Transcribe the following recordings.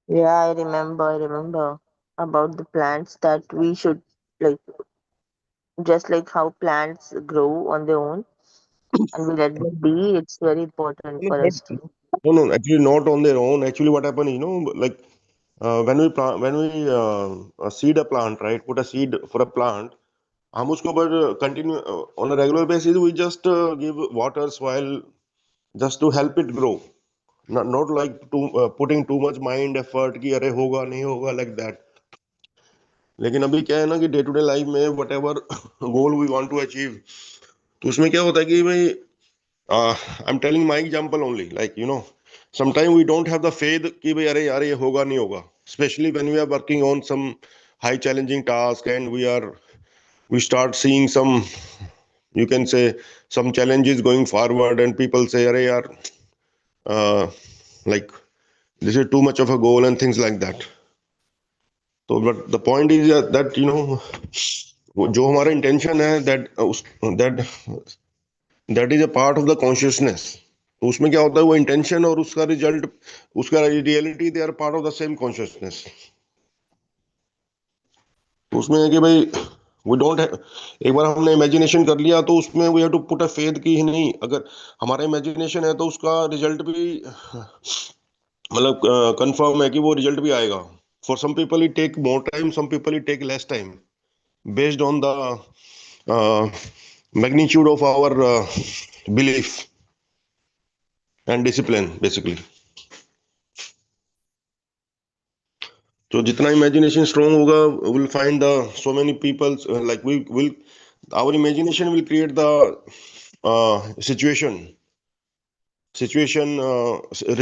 Yeah, I remember about the plants that we should like just like how plants grow on their own and we let them be, it's very important No, for not, us to. no, no, actually not on their own. Actually, what happened, like when we plant, when we seed a plant, right? Put a seed for a plant. हम उसके ऊपर continue on a regular basis. We just give water, soil, just to help it grow. Not like putting too much mind effort कि अरे होगा नहीं होगा like that. लेकिन अभी क्या है ना कि डे टू डे लाइफ में whatever goal we want to achieve, तो उसमें क्या होता है कि भाई I am telling my example only like sometime we don't have the faith कि भाई अरे यार ये होगा नहीं होगा, specially when we are working on some high challenging task and we start seeing some, you can say, some challenges going forward and people say अरे यार uh, like this is too much of a goal and things like that. तो but the point is that जो हमारा intention है that that is a part of the consciousness. तो उसमें क्या होता है, वो इंटेंशन और उसका रिजल्ट, उसका reality, they are part of the same consciousness. तो उसमें है कि भाई वी डोंट, एक बार हमने इमेजिनेशन कर लिया तो उसमें we have to put a faith कि नहीं, अगर हमारा इमेजिनेशन है तो उसका रिजल्ट भी मतलब कंफर्म है कि वो रिजल्ट भी आएगा। For some people it take more time, some people it take less time, based on the uh, magnitude of our belief and discipline basically। तो जितना imagination strong होगा, we'll find the so many people, like we will, our imagination will create the situation,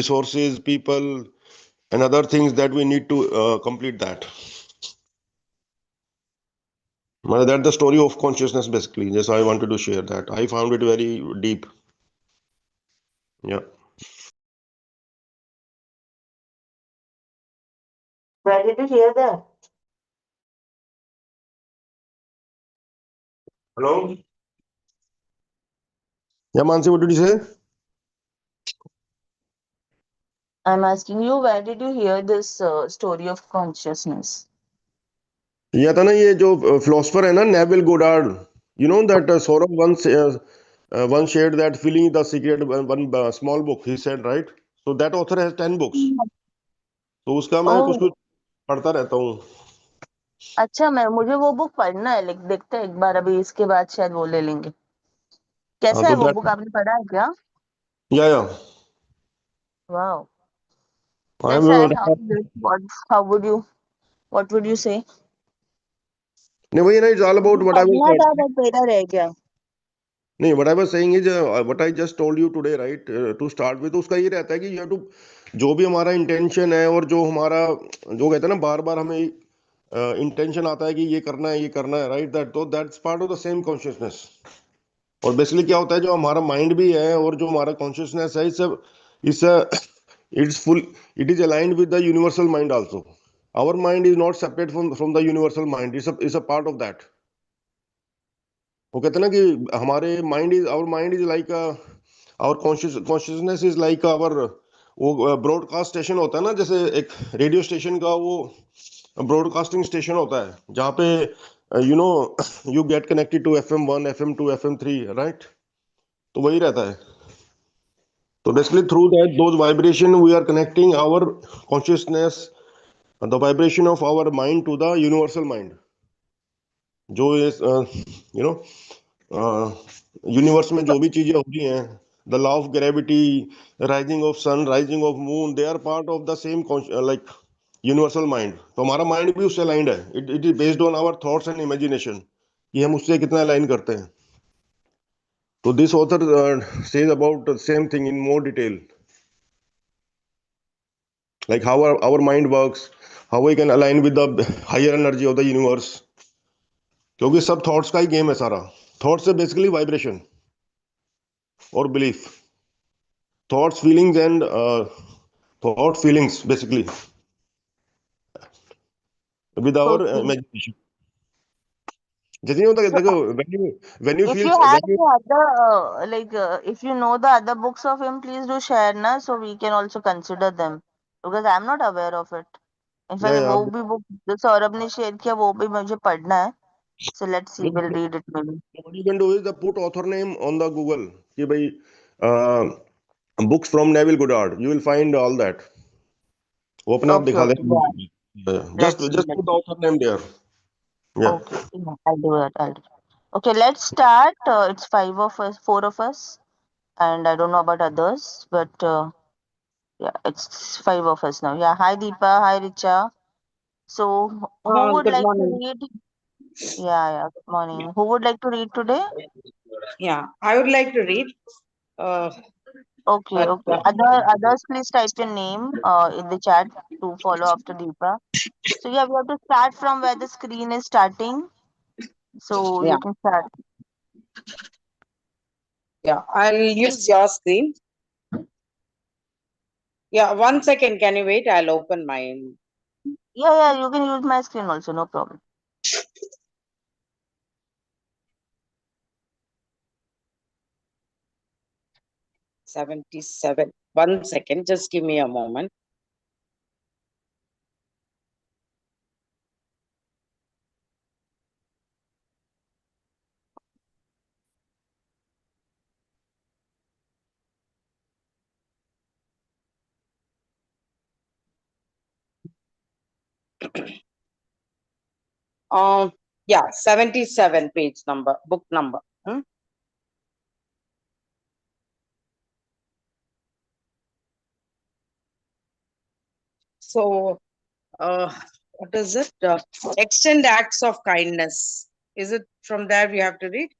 resources, people, and other things that we need to complete that. That's the story of consciousness basically. Yes, I wanted to share that. I found it very deep. Yeah. Where did you hear that? Hello. Yeah, Mansi, what did you say? I'm asking you, where did you hear this story of consciousness? यह था ना, ये जो philosopher है ना, Neville Goddard, you know that Saurabh once shared that feeling the secret, one small book he said, right? So that author has 10 books, तो उसका मैं कुछ ओह, कुछ पढ़ता रहता हूँ। अच्छा, मैं मुझे वो बुक पढ़ना है, लाइक देखते हैं एक बार, अभी इसके बाद शायद वो ले लेंगे। हाँ कैसा है तो वो दैट, बुक, आपने पढ़ा है क्या? या वाह, आई कैसा है? एम, व्हाट वुड यू से? नहीं वही ना, इट्स ऑल अबाउट मुझे व्हाट आई पढ़ना वाज, था बट मेरा रह गया। नहीं what I was saying is what I just told you today, right? To start with, उसका ये रहता है कि यू हैव टू, जो भी हमारा इंटेंशन है और जो हमारा, जो कहते हैं ना बार बार हमें इंटेंशन आता है कि ये करना है, ये करना है, राइट? दैट, तो that's part of the same consciousness. और बेसिकली क्या होता है, जो हमारा माइंड भी है और जो हमारा कॉन्शियसनेस है, it's it's full, it is aligned with the universal mind also. Our mind is not separate from the universal mind, it's a part of that. वो कहते हैं ना कि हमारे mind is, our mind is like, our consciousness is like our, वो broadcast station होता है ना, जैसे एक रेडियो स्टेशन का वो ब्रॉडकास्टिंग स्टेशन होता है, जहाँ पे you know you get connected to FM1, FM2, FM3, right? तो वही रहता है। तो basically through that those vibration we are connecting our consciousness, the vibration of our mind to the universal mind, जो इज यू नो यूनिवर्स में जो भी चीजें होती हैं, the law of gravity, rising of sun, rising of moon, they are part of the same like universal mind. तो हमारा mind भी उससे अलाइंड है, it is based on our thoughts and imagination, कि हम उससे कितना अलाइन करते हैं। तो this author says about same thing in more detail, like how our mind works, how we can align with the higher energy of the universe, क्योंकि सब thoughts का ही गेम है सारा। थॉट्स है बेसिकली वाइब्रेशन और belief, thoughts feelings and thought feelings basically with So our true. Imagination. जैसे नहीं होता कि So, देखो, when you if feel, you have when you, the if you know the other books of him, please do share, na, so we can also consider them. because I'm not aware of it. In Yeah, fact, yeah. वो भी book जो सौरभ ने share किया वो भी मुझे पढ़ना है. So let's see, we'll read it maybe. What you can do is put author name on the Google कि भाई books from Neville Goddard. You will find all that. वो अपने आप Okay, दिखा okay, yeah. देगा. Let's see. Just Let's put see. author name there. Yeah. Okay, yeah, I'll do that. I'll do. Okay, let's start. It's five of us, four of us, and I don't know about others, but yeah, it's five of us now. Yeah, hi Deepa, hi Richa. So, who would Good like to morning. read? Yeah, yeah. Good morning. Who would like to read today? Yeah, I would like to read, uh, Okay, but okay. Others, please type your name in the chat to follow after Deepa. So yeah, we have to start from where the screen is starting. So yeah, you can start. yeah, I'll use your screen. Yeah, 1 second. Can you wait? I'll open my Yeah, yeah. You can use my screen also. No problem. 77. 1 second. Just give me a moment. Yeah, 77 page number, book number. So, what is it? Extend acts of kindness. Is it from there we have to read?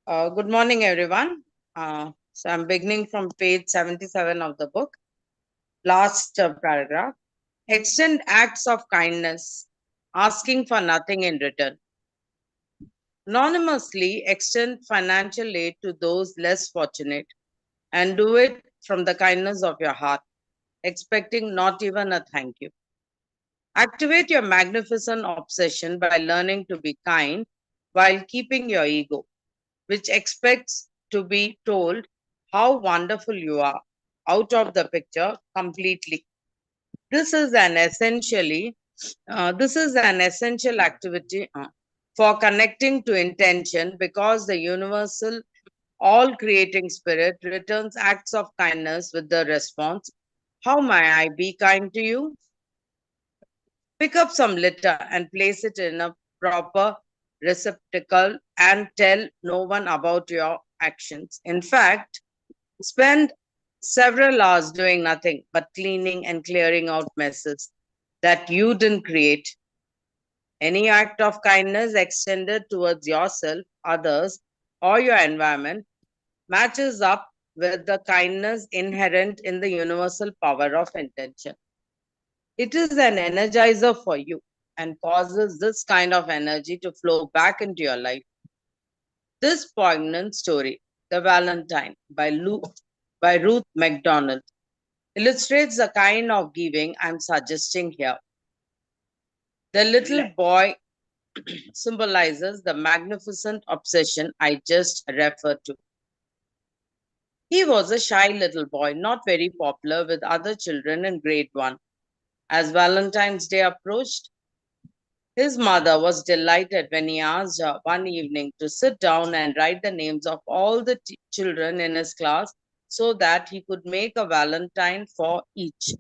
Good morning, everyone. So I'm beginning from page 77 of the book, last paragraph. Extend acts of kindness, asking for nothing in return. Anonymously extend financial aid to those less fortunate and do it from the kindness of your heart, expecting not even a thank you. Activate your magnificent obsession by learning to be kind while keeping your ego, which expects to be told how wonderful you are, out of the picture completely. This is an essential activity for connecting to intention, because the universal all creating spirit returns acts of kindness with the response, how may I be kind to you? Pick up some litter and place it in a proper receptacle and tell no one about your actions. In fact, spend several hours doing nothing but cleaning and clearing out messes that you didn't create. Any act of kindness extended towards yourself, others, or your environment matches up with the kindness inherent in the universal power of intention. It is an energizer for you and causes this kind of energy to flow back into your life. This poignant story, The Valentine by Ruth MacDonald, illustrates the kind of giving I'm suggesting here. The little boy symbolizes the magnificent obsession I just referred to. He was a shy little boy, not very popular with other children in grade 1. As Valentine's Day approached, his mother was delighted when he asked her one evening to sit down and write the names of all the children in his class so that he could make a valentine for each.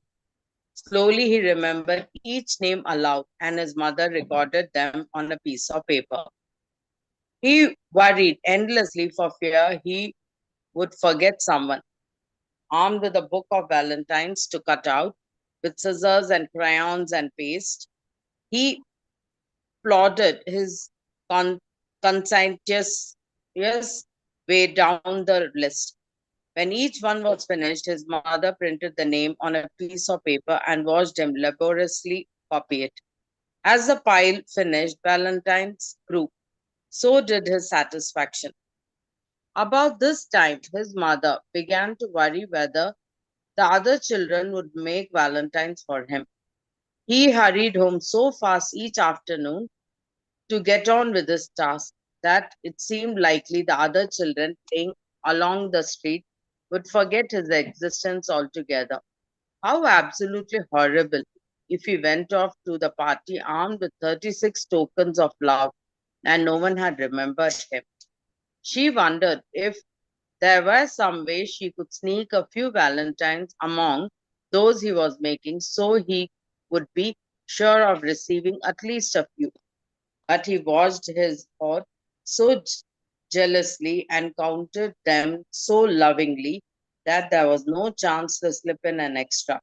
Slowly, he remembered each name aloud, and his mother recorded them on a piece of paper. He worried endlessly for fear he would forget someone. Armed with a book of valentines to cut out, with scissors and crayons and paste, he plodded his con- conscientious way down the list. When each one was finished, his mother printed the name on a piece of paper and watched him laboriously copy it. As the pile finished, Valentine's grew. So did his satisfaction. About this time, his mother began to worry whether the other children would make valentines for him. He hurried home so fast each afternoon to get on with his task that it seemed likely the other children playing along the street would forget his existence altogether. How absolutely horrible if he went off to the party armed with 36 tokens of love and no one had remembered him. She wondered if there were some way she could sneak a few valentines among those he was making so he would be sure of receiving at least a few. But he watched his hoard so jealously and counted them so lovingly that there was no chance to slip in an extra.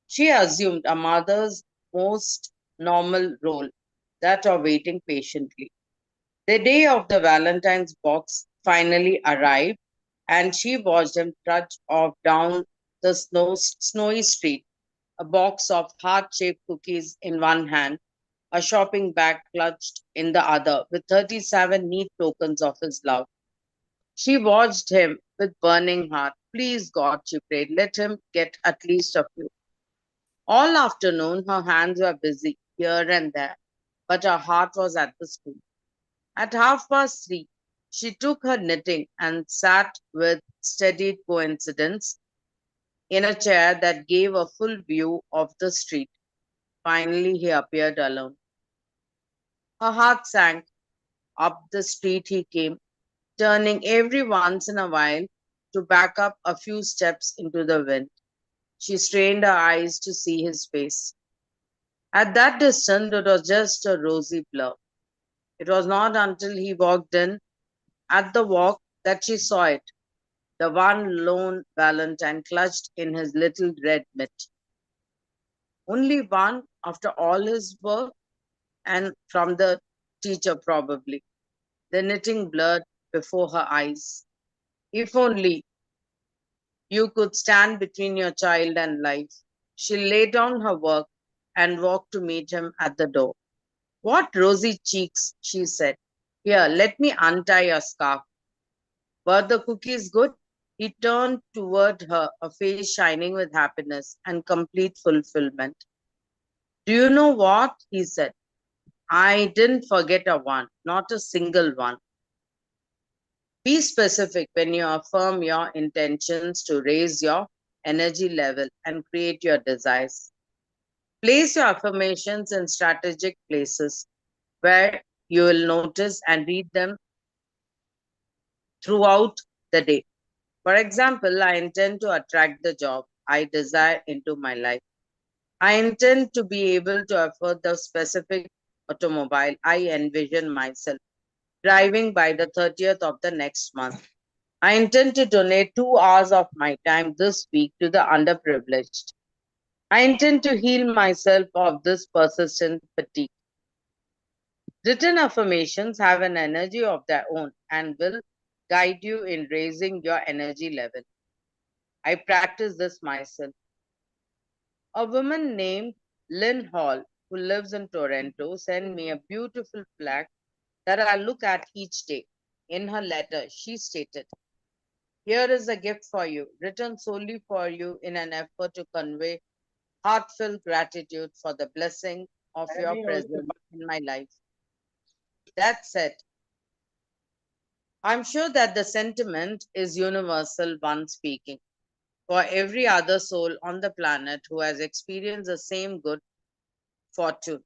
She assumed a mother's most normal role, that of waiting patiently. The day of the Valentine's box finally arrived, and she watched him trudge off down the snowy street, a box of heart shaped cookies in one hand, a shopping bag clutched in the other, with 37 neat tokens of his love. She watched him with burning heart. Please, God, she prayed, let him get at least a few. All afternoon, her hands were busy here and there, but her heart was at the school. At 3:30, she took her knitting and sat with steady coincidence in a chair that gave a full view of the street. Finally, he appeared alone. Her heart sank. Up the street he came, turning every once in a while to back up a few steps into the wind. She strained her eyes to see his face. At that distance, it was just a rosy blur. It was not until he walked in at the walk that she saw it, the one lone Valentine clutched in his little red mitt. Only one after all his work, and from the teacher probably. The knitting blurred before her eyes. If only you could stand between your child and life. She laid down her work and walked to meet him at the door. What rosy cheeks, she said. Here, let me untie your scarf. Were the cookies good? He turned toward her, a face shining with happiness and complete fulfillment. Do you know what? He said. I didn't forget a one, not a single one. Be specific when you affirm your intentions to raise your energy level and create your desires. Place your affirmations in strategic places where you will notice and read them throughout the day. For example, I intend to attract the job I desire into my life. I intend to be able to afford the specific automobile I envision myself driving by the 30th of the next month. I intend to donate 2 hours of my time this week to the underprivileged. I intend to heal myself of this persistent fatigue. Written affirmations have an energy of their own and will guide you in raising your energy level. I practice this myself. A woman named Lynn Hall, who lives in Toronto, sent me a beautiful plaque that I look at each day. In her letter, she stated, here is a gift for you, written solely for you in an effort to convey heartfelt gratitude for the blessing of your presence in my life. That said, I'm sure that the sentiment is universal, one speaking, for every other soul on the planet who has experienced the same good fortune.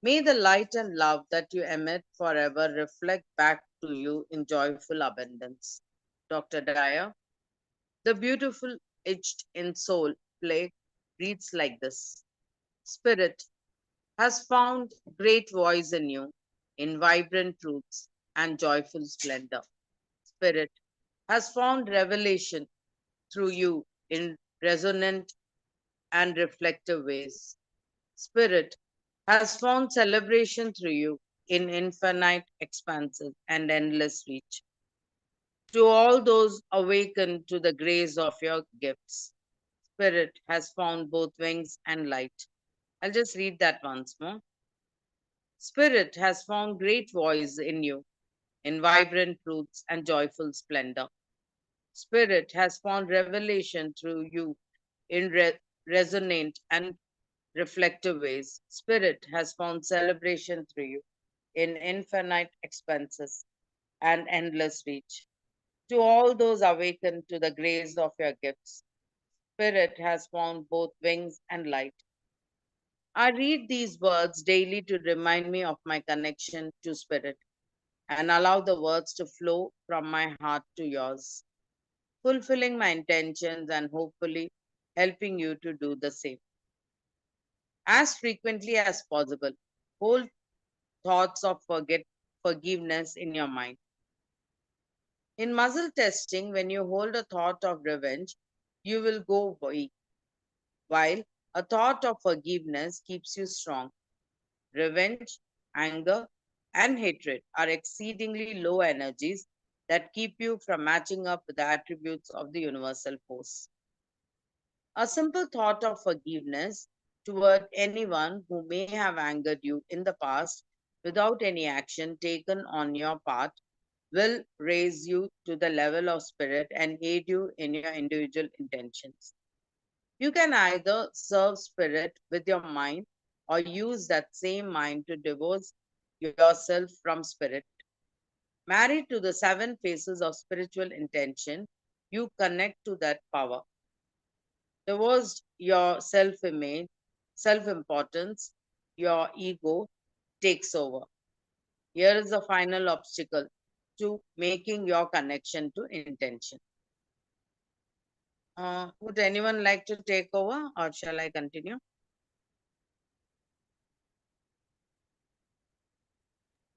May the light and love that you emit forever reflect back to you in joyful abundance. Dr. Dyer, the beautiful etched in soul play reads like this. Spirit has found great voice in you, in vibrant truths and joyful splendor. Spirit has found revelation through you in resonant and reflective ways. Spirit has found celebration through you in infinite expanses and endless reach. To all those awakened to the grace of your gifts, Spirit has found both wings and light. I'll just read that once more. Spirit has found great voice in you, in vibrant truths and joyful splendor. Spirit has found revelation through you in resonant and reflective ways. Spirit has found celebration through you in infinite expanses and endless reach. To all those awakened to the grace of your gifts, Spirit has found both wings and light. I read these words daily to remind me of my connection to Spirit and allow the words to flow from my heart to yours, fulfilling my intentions and hopefully helping you to do the same. As frequently as possible, hold thoughts of forgiveness in your mind. In muscle testing, when you hold a thought of revenge, you will go weak, while a thought of forgiveness keeps you strong. Revenge, anger, and hatred are exceedingly low energies that keep you from matching up with the attributes of the universal force. A simple thought of forgiveness toward anyone who may have angered you in the past without any action taken on your part will raise you to the level of spirit and aid you in your individual intentions. You can either serve spirit with your mind or use that same mind to divorce yourself from spirit. Married to the seven phases of spiritual intention, you connect to that power. Divorced your self image, self importance, your ego takes over. Here is the final obstacle to making your connection to intention. Would anyone like to take over or shall I continue?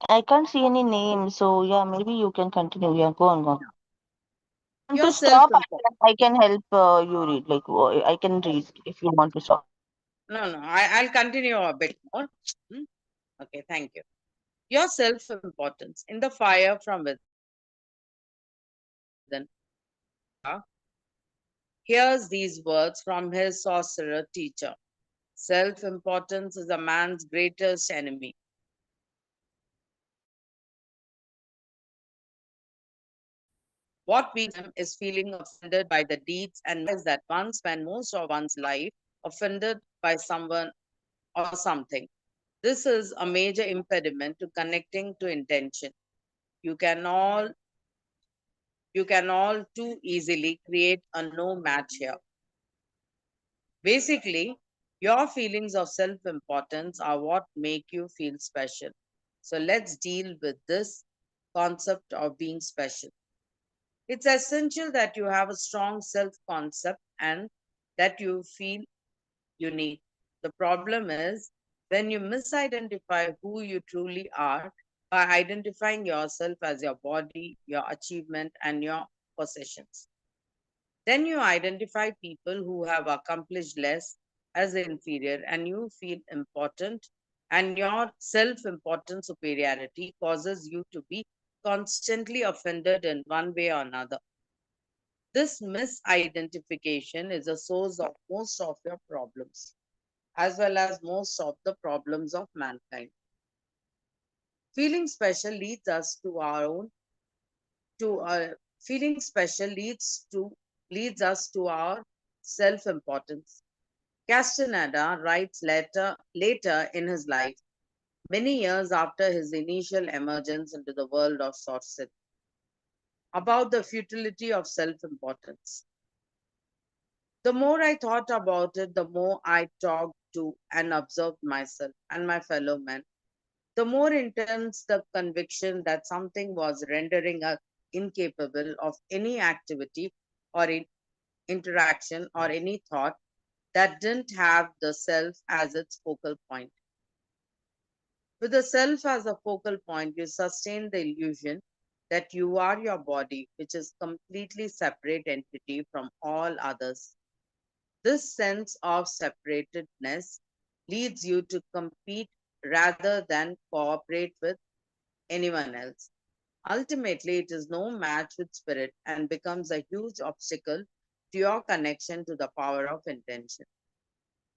I can't see any names, so yeah, maybe you can continue. Yeah, go on, go on. Want to Your self stop? importance. I can help you read. Like I can read if you want to stop. No, no, I'll continue a bit more. Hmm? Okay, thank you. Your self importance in the fire from within. Shiva hears these words from his sorcerer teacher. Self importance is a man's greatest enemy. What weakens him is feeling offended by the deeds and that one spent most of one's life offended by someone or something. This is a major impediment to connecting to intention. You can all you can all too easily create a no match here. Basically, your feelings of self importance are what make you feel special. So let's deal with this concept of being special. It's essential that you have a strong self concept and that you feel unique. The problem is when you misidentify who you truly are by identifying yourself as your body, your achievement, and your possessions. Then you identify people who have accomplished less as inferior, and you feel important, and your self important superiority causes you to be constantly offended in one way or another. This misidentification is a source of most of your problems, as well as most of the problems of mankind. Feeling special leads us to our own to feeling special leads us to our self-importance. Castaneda writes later in his life, many years after his initial emergence into the world of sorcery, about the futility of self-importance. The more I thought about it, the more I talked to and observed myself and my fellow men, the more intense the conviction that something was rendering us incapable of any activity or interaction or any thought that didn't have the self as its focal point. With the self as a focal point, you sustain the illusion that you are your body, which is completely separate entity from all others. This sense of separatedness leads you to compete rather than cooperate with anyone else. Ultimately, it is no match with spirit and becomes a huge obstacle to your connection to the power of intention.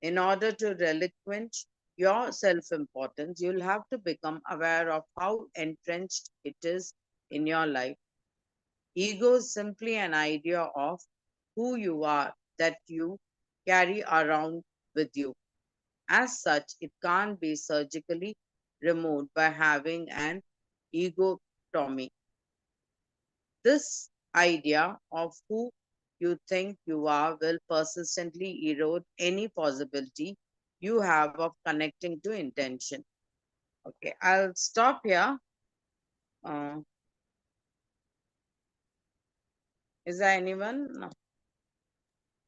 In order to relinquish your self importance, you'll have to become aware of how entrenched it is in your life. Ego is simply an idea of who you are that you carry around with you. As such, it can't be surgically removed by having an egotomy. This idea of who you think you are will persistently erode any possibility you have of connecting to intention. Okay, I'll stop here. Uh, is there anyone? No.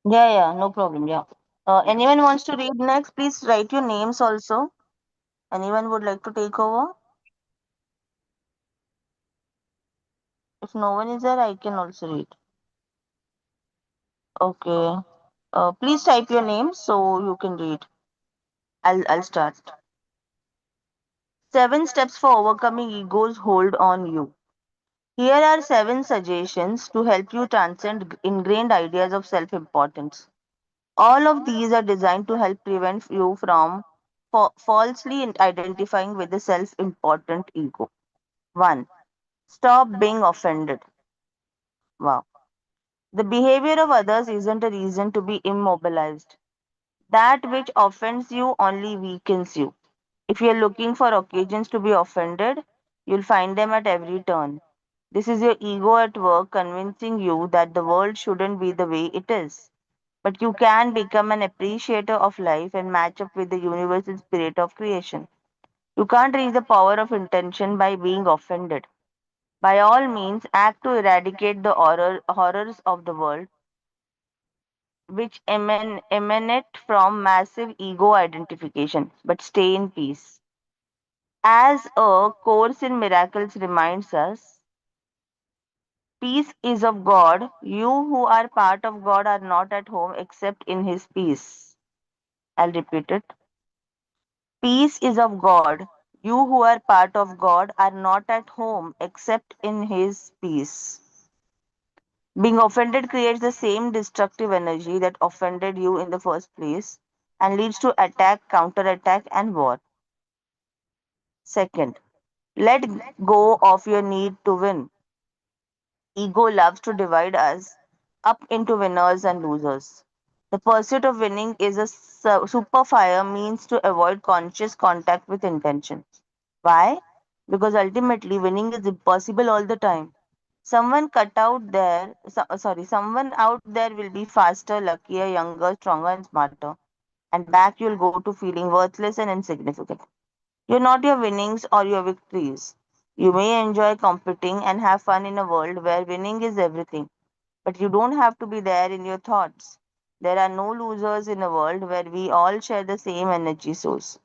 Yeah, yeah, no problem. Yeah. Yeah. Anyone wants to read next? Please write your names also. Anyone would like to take over? If no one is there, I can also read. Okay. Please type your name so you can read. I'll start. 7 steps for overcoming ego's hold on you. Here are 7 suggestions to help you transcend ingrained ideas of self-importance. All of these are designed to help prevent you from falsely identifying with the self-important ego. 1. Stop being offended. Wow. The behavior of others isn't a reason to be immobilized. That which offends you only weakens you. If you're looking for occasions to be offended, you'll find them at every turn. This is your ego at work convincing you that the world shouldn't be the way it is. But you can become an appreciator of life and match up with the universal spirit of creation. You can't reach the power of intention by being offended. By all means, act to eradicate the horrors of the world which emanate from massive ego identification, but stay in peace. As A Course in Miracles reminds us, peace is of God. You who are part of God are not at home except in His peace. I'll repeat it. Peace is of God. You who are part of God are not at home except in His peace. Being offended creates the same destructive energy that offended you in the first place and leads to attack, counterattack, and war. Second, let go of your need to win. Ego loves to divide us up into winners and losers. The pursuit of winning is a super fire means to avoid conscious contact with intention. Why? Because ultimately winning is impossible all the time. Someone out there will be faster, luckier, younger, stronger, and smarter. And back you'll go to feeling worthless and insignificant. You're not your winnings or your victories. You may enjoy competing and have fun in a world where winning is everything, but you don't have to be there in your thoughts. There are no losers in a world where we all share the same energy source.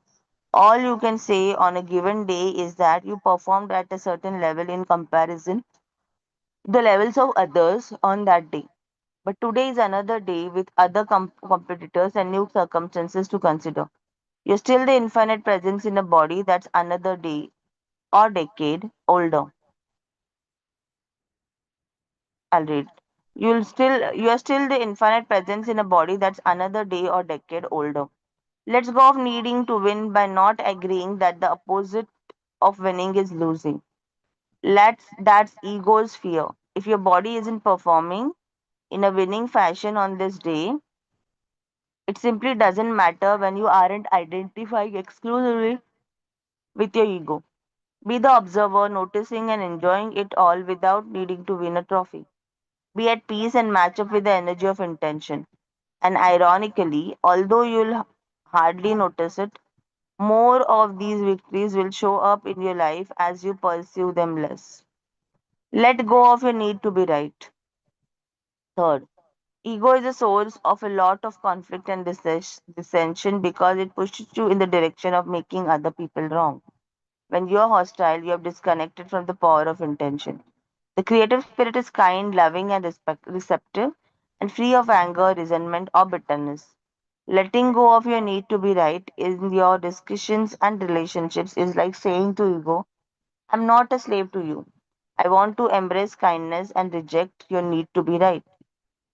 All you can say on a given day is that you performed at a certain level in comparison to the levels of others on that day. But today is another day with other competitors and new circumstances to consider. You're still the infinite presence in a body that's another day or decade older. I'll read. You are still the infinite presence in a body that's another day or decade older. Let's go of needing to win by not agreeing that the opposite of winning is losing. That's ego's fear. If your body isn't performing in a winning fashion on this day, it simply doesn't matter when you aren't identifying exclusively with your ego. Be the observer, noticing and enjoying it all without needing to win a trophy. Be at peace and match up with the energy of intention. And ironically, although you'll hardly notice it, more of these victories will show up in your life as you pursue them less. Let go of your need to be right. Third, ego is a source of a lot of conflict and dissension because it pushes you in the direction of making other people wrong. When you are hostile, you have disconnected from the power of intention. The creative spirit is kind, loving, and receptive, and free of anger, resentment, or bitterness. Letting go of your need to be right in your discussions and relationships is like saying to ego, I'm not a slave to you. I want to embrace kindness and reject your need to be right.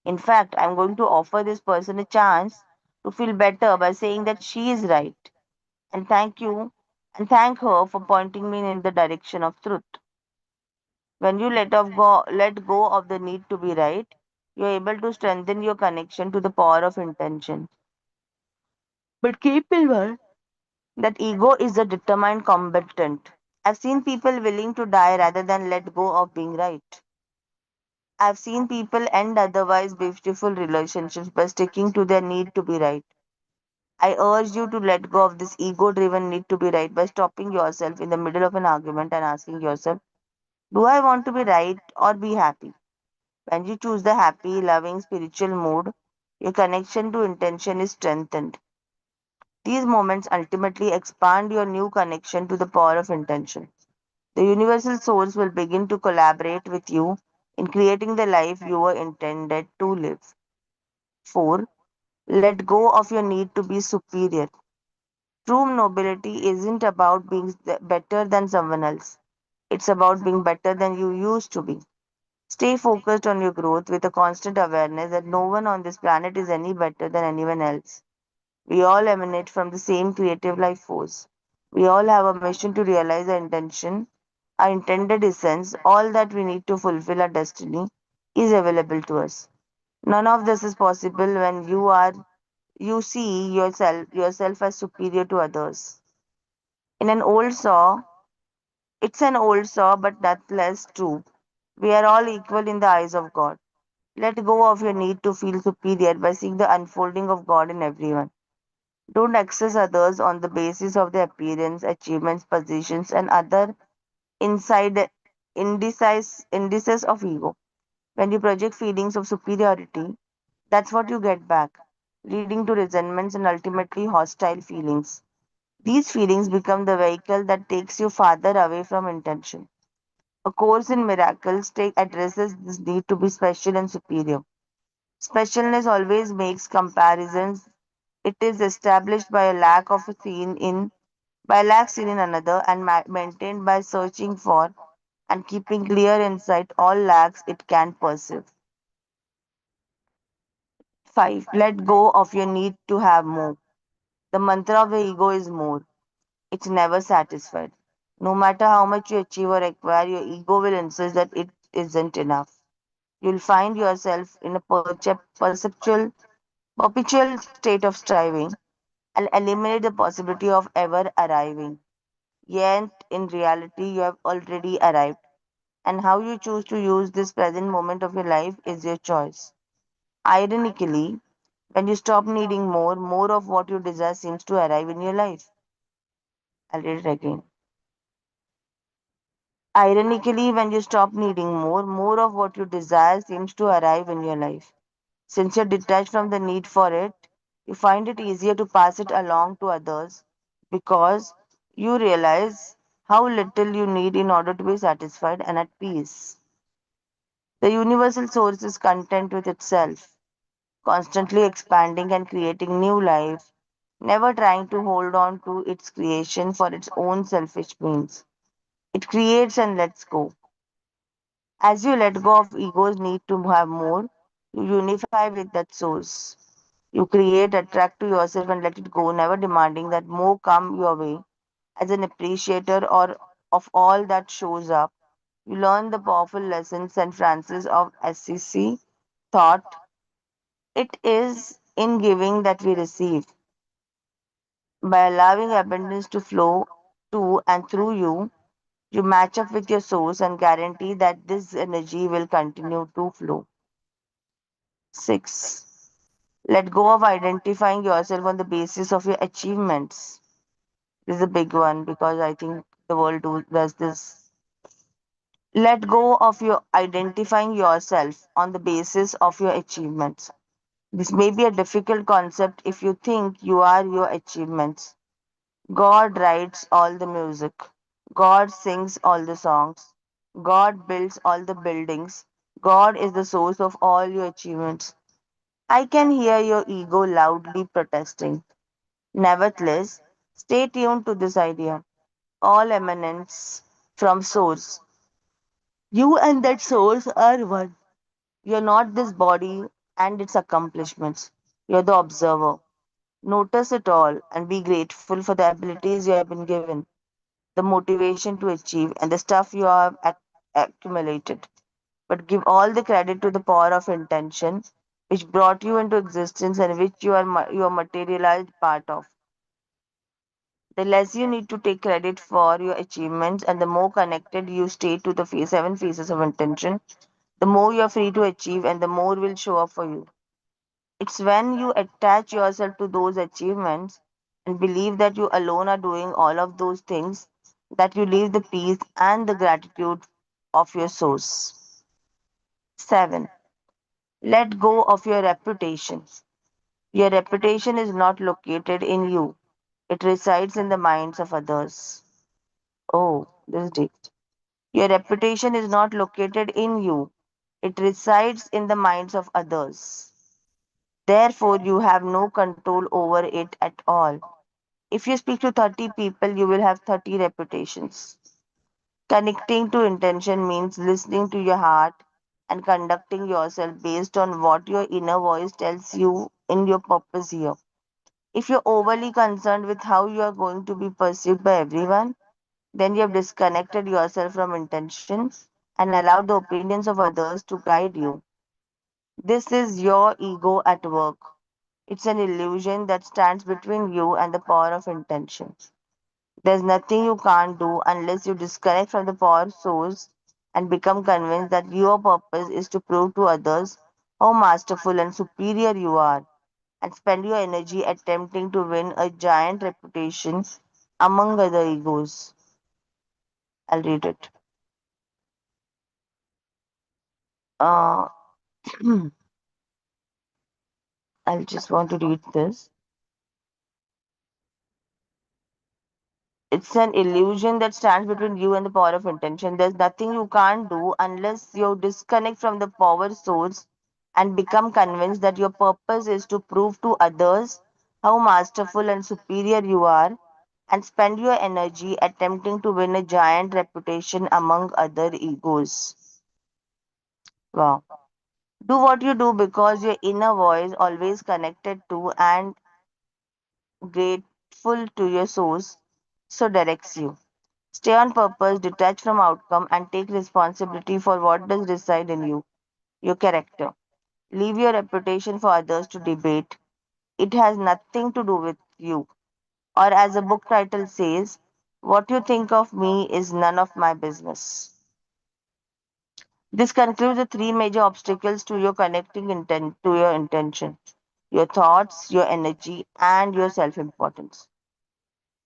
In fact, I'm going to offer this person a chance to feel better by saying that she is right. And thank you and thank her for pointing me in the direction of truth. When you let go of the need to be right, you're able to strengthen your connection to the power of intention. But keep in mind that ego is a determined combatant. I've seen people willing to die rather than let go of being right. I've seen people end otherwise beautiful relationships by sticking to their need to be right. I urge you to let go of this ego driven need to be right by stopping yourself in the middle of an argument and asking yourself, do I want to be right or be happy? When you choose the happy, loving, spiritual mood, your connection to intention is strengthened. These moments ultimately expand your new connection to the power of intention. The universal source will begin to collaborate with you in creating the life you were intended to live. 4. Let go of your need to be superior. True nobility isn't about being better than someone else. It's about being better than you used to be. Stay focused on your growth with a constant awareness that no one on this planet is any better than anyone else. We all emanate from the same creative life force. We all have a mission to realize our intention, our intended essence, all that we need to fulfill our destiny is available to us. None of this is possible when you see yourself as superior to others. In an old saw, it's an old saw, but not less true. We are all equal in the eyes of God. Let go of your need to feel superior by seeing the unfolding of God in everyone. Don't access others on the basis of their appearance, achievements, positions, and other inside indices of ego. When you project feelings of superiority, that's what you get back, leading to resentments and ultimately hostile feelings. These feelings become the vehicle that takes you farther away from intention. A Course in Miracles addresses this need to be special and superior. Specialness always makes comparisons. It is established by a lack of a seen in by lack seen in another and maintained by searching for and keeping clear insight all lacks it can perceive. 5. Let go of your need to have more. The mantra of the ego is more. It's never satisfied. No matter how much you achieve or acquire, your ego will insist that it isn't enough. You'll find yourself in a perpetual state of striving and eliminate the possibility of ever arriving. Yet, in reality, you have already arrived, and how you choose to use this present moment of your life is your choice. Ironically, when you stop needing more, more of what you desire seems to arrive in your life. I'll read it again. Ironically, when you stop needing more, more of what you desire seems to arrive in your life. Since you're detached from the need for it, you find it easier to pass it along to others because you realize how little you need in order to be satisfied and at peace. The universal source is content with itself, constantly expanding and creating new life, never trying to hold on to its creation for its own selfish means. It creates and lets go. As you let go of ego's need to have more, you unify with that source. You create, attract to yourself, and let it go, never demanding that more come your way. As an appreciator or of all that shows up, you learn the powerful lessons St. Francis of Assisi thought it is in giving that we receive. By allowing abundance to flow to and through you, you match up with your source and guarantee that this energy will continue to flow. 6. Let go of identifying yourself on the basis of your achievements. This is a big one because I think the world does this. Let go of your identifying yourself on the basis of your achievements. This may be a difficult concept if you think you are your achievements. God writes all the music. God sings all the songs. God builds all the buildings. God is the source of all your achievements. I can hear your ego loudly protesting. Nevertheless, stay tuned to this idea. All emanates from source. You and that source are one. You're not this body and its accomplishments. You're the observer. Notice it all and be grateful for the abilities you have been given, the motivation to achieve, and the stuff you have accumulated. But give all the credit to the power of intention which brought you into existence and which you are materialized part of. The less you need to take credit for your achievements and the more connected you stay to the seven phases of intention, the more you're free to achieve and the more will show up for you. It's when you attach yourself to those achievements and believe that you alone are doing all of those things that you leave the peace and the gratitude of your source. 7. Let go of your reputation. Your reputation is not located in you, it resides in the minds of others. Oh, this is deep. Your reputation is not located in you, it resides in the minds of others. Therefore, you have no control over it at all. If you speak to 30 people, you will have 30 reputations. Connecting to intention means listening to your heart and conducting yourself based on what your inner voice tells you in your purpose here. If you're overly concerned with how you are going to be perceived by everyone, then you have disconnected yourself from intention and allowed the opinions of others to guide you. This is your ego at work. It's an illusion that stands between you and the power of intention. There's nothing you can't do unless you disconnect from the power source and become convinced that your purpose is to prove to others how masterful and superior you are, and spend your energy attempting to win a giant reputation among other egos. I'll read it. Uh, I'll just want to read this. It's an illusion that stands between you and the power of intention. There's nothing you can't do unless you disconnect from the power source and become convinced that your purpose is to prove to others how masterful and superior you are, and spend your energy attempting to win a giant reputation among other egos. Wow. Do what you do because your inner voice, always connected to and grateful to your source, so directs you. Stay on purpose, detach from outcome, and take responsibility for what does reside in you, your character. Leave your reputation for others to debate. It has nothing to do with you. Or, as a book title says, what you think of me is none of my business. This concludes the three major obstacles to your connecting intent to your intention: your thoughts, your energy, and your self importance.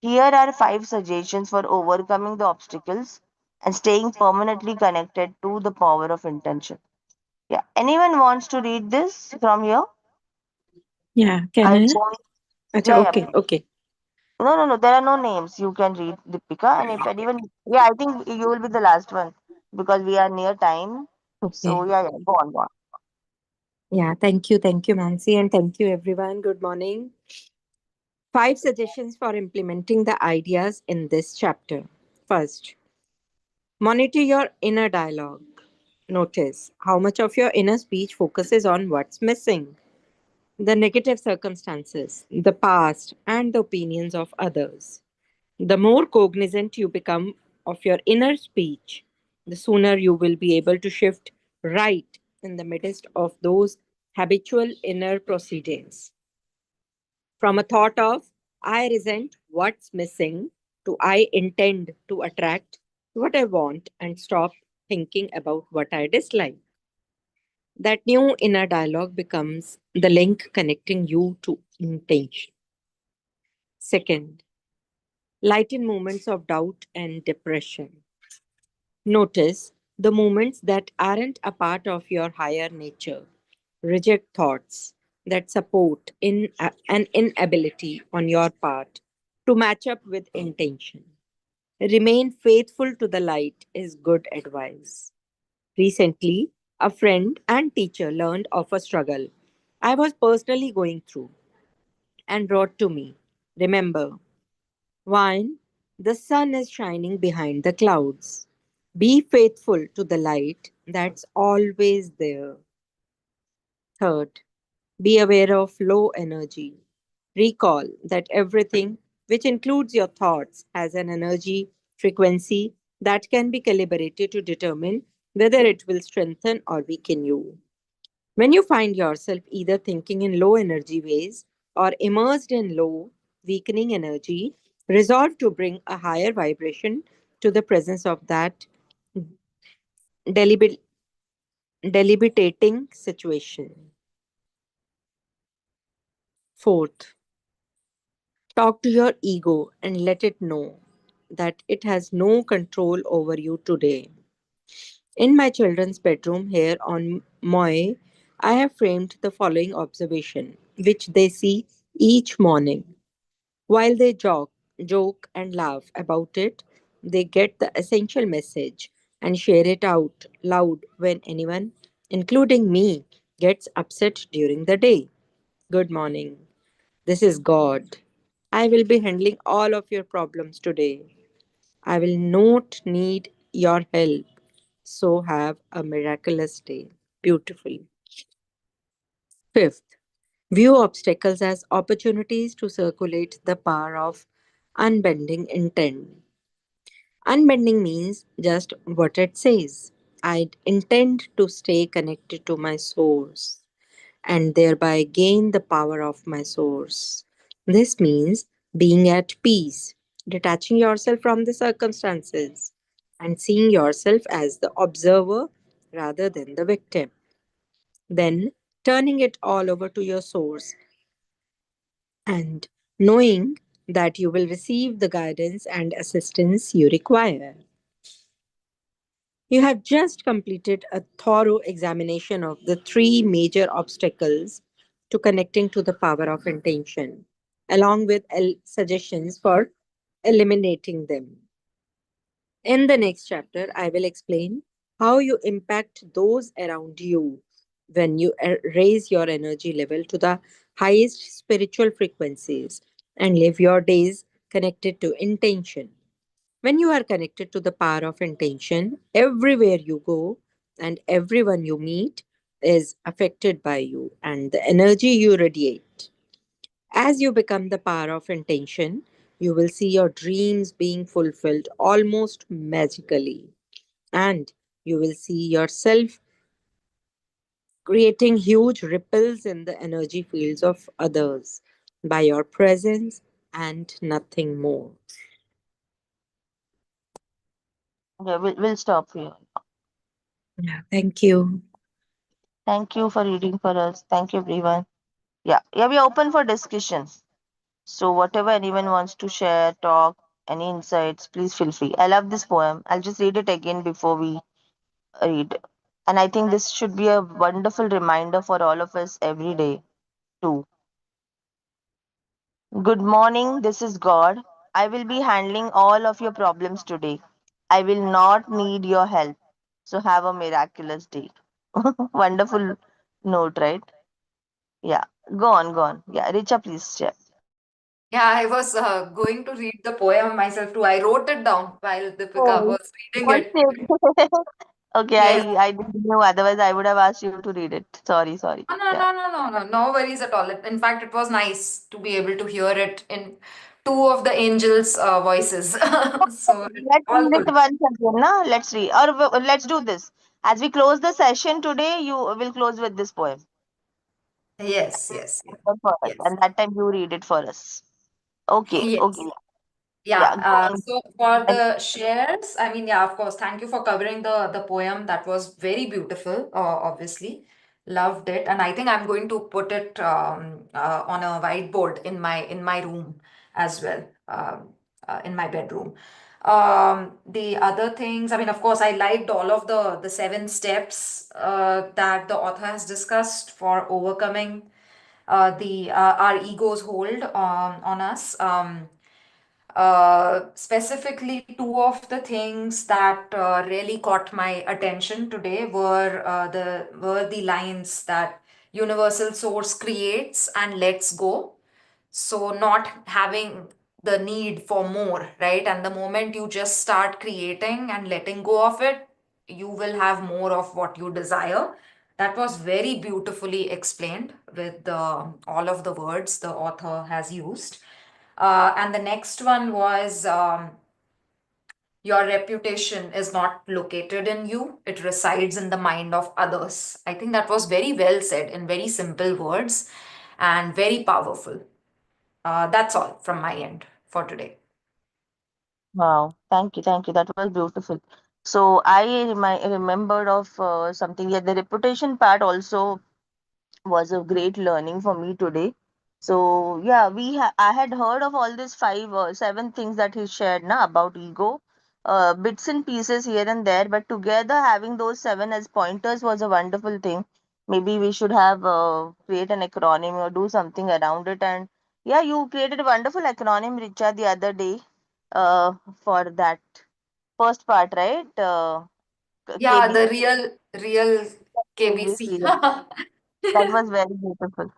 Here are five suggestions for overcoming the obstacles and staying permanently connected to the power of intention. Yeah. Anyone wants to read this from here? Yeah, can I'll I? go. Acha, Yeah, yeah. okay, okay, No, no, no. There are no names. You can read, Deepika. And if anyone, yeah, I think you will be the last one because we are near time. So, okay. yeah, yeah. Go on, go on. Yeah, thank you, Mansi, and thank you, everyone. Good morning. Five suggestions for implementing the ideas in this chapter. First, monitor your inner dialogue. Notice how much of your inner speech focuses on what's missing, the negative circumstances, the past, and the opinions of others. The more cognizant you become of your inner speech, the sooner you will be able to shift right in the midst of those habitual inner proceedings. From a thought of, I resent what's missing, to I intend to attract what I want and stop thinking about what I dislike. That new inner dialogue becomes the link connecting you to intention. Second, lighten moments of doubt and depression. Notice the moments that aren't a part of your higher nature. Reject thoughts that support an inability on your part to match up with intention. Remain faithful to the light is good advice. Recently, a friend and teacher learned of a struggle I was personally going through and wrote to me, remember, one, the sun is shining behind the clouds. Be faithful to the light that's always there. Third, be aware of low energy. Recall that everything, which includes your thoughts, has an energy frequency that can be calibrated to determine whether it will strengthen or weaken you. When you find yourself either thinking in low energy ways or immersed in low, weakening energy, resolve to bring a higher vibration to the presence of that deliberate debilitating situation. Fourth, talk to your ego and let it know that it has no control over you today. In my children's bedroom here on Moy, I have framed the following observation, which they see each morning. While they joke and laugh about it, they get the essential message and share it out loud when anyone, including me, gets upset during the day. Good morning. This is God. I will be handling all of your problems today. I will not need your help. So have a miraculous day. Beautiful. Fifth, view obstacles as opportunities to circulate the power of unbending intent. Unbending means just what it says. I intend to stay connected to my source and thereby gain the power of my source. This means being at peace, detaching yourself from the circumstances, and seeing yourself as the observer rather than the victim. Then turning it all over to your source and knowing that you will receive the guidance and assistance you require. You have just completed a thorough examination of the three major obstacles to connecting to the power of intention, along with suggestions for eliminating them. In the next chapter, I will explain how you impact those around you when you raise your energy level to the highest spiritual frequencies and live your days connected to intention. When you are connected to the power of intention, everywhere you go and everyone you meet is affected by you and the energy you radiate. As you become the power of intention, you will see your dreams being fulfilled almost magically. And you will see yourself creating huge ripples in the energy fields of others by your presence and nothing more. Yeah, we'll stop here. Yeah, thank you. Thank you for reading for us. Thank you, everyone. Yeah, we are open for discussion. So, whatever anyone wants to share, talk, any insights, please feel free. I love this poem. I'll just read it again before we read. And I think this should be a wonderful reminder for all of us every day, too. Good morning, this is God. I will be handling all of your problems today. I will not need your help. So, have a miraculous day. Wonderful note, right? Yeah, go on. Yeah, Richa, please share. Yeah, I was going to read the poem myself too. I wrote it down while Deepika Oh, was reading what's it. it? Okay, Yes. I didn't know. Otherwise, I would have asked you to read it. Sorry. No, no, Yeah. no, no, no, no, no worries at all. In fact, it was nice to be able to hear it in two of the angels' voices. So it's Let's all read it good. once again, na? Let's read. Or let's do this. As we close the session today, you will close with this poem. Yes, yes, yes, For us. yes. And that time you read it for us. Okay. Yes. Yeah, Yeah, go on. so for the shares, I mean, yeah, of course, thank you for covering the poem. That was very beautiful, obviously. Loved it. And I think I'm going to put it on a whiteboard in my room as well, in my bedroom. The other things, I mean, of course, I liked all of the seven steps that the author has discussed for overcoming the our ego's hold on us. Specifically, two of the things that really caught my attention today were the lines that universal source creates and lets go. So not having the need for more, right? And the moment you just start creating and letting go of it, you will have more of what you desire. That was very beautifully explained with all of the words the author has used. And the next one was your reputation is not located in you, it resides in the mind of others. I think that was very well said in very simple words and very powerful. That's all from my end for today. Wow. Thank you. That was beautiful. So I remembered of something. Yeah, the reputation part also was a great learning for me today. So yeah, I had heard of all these five or seven things that he shared na about ego, bits and pieces here and there, but together having those seven as pointers was a wonderful thing. Maybe we should have create an acronym or do something around it. And yeah, you created a wonderful acronym, Richa, the other day for that first part, right? Yeah, KBC. the real KBC. That was very beautiful.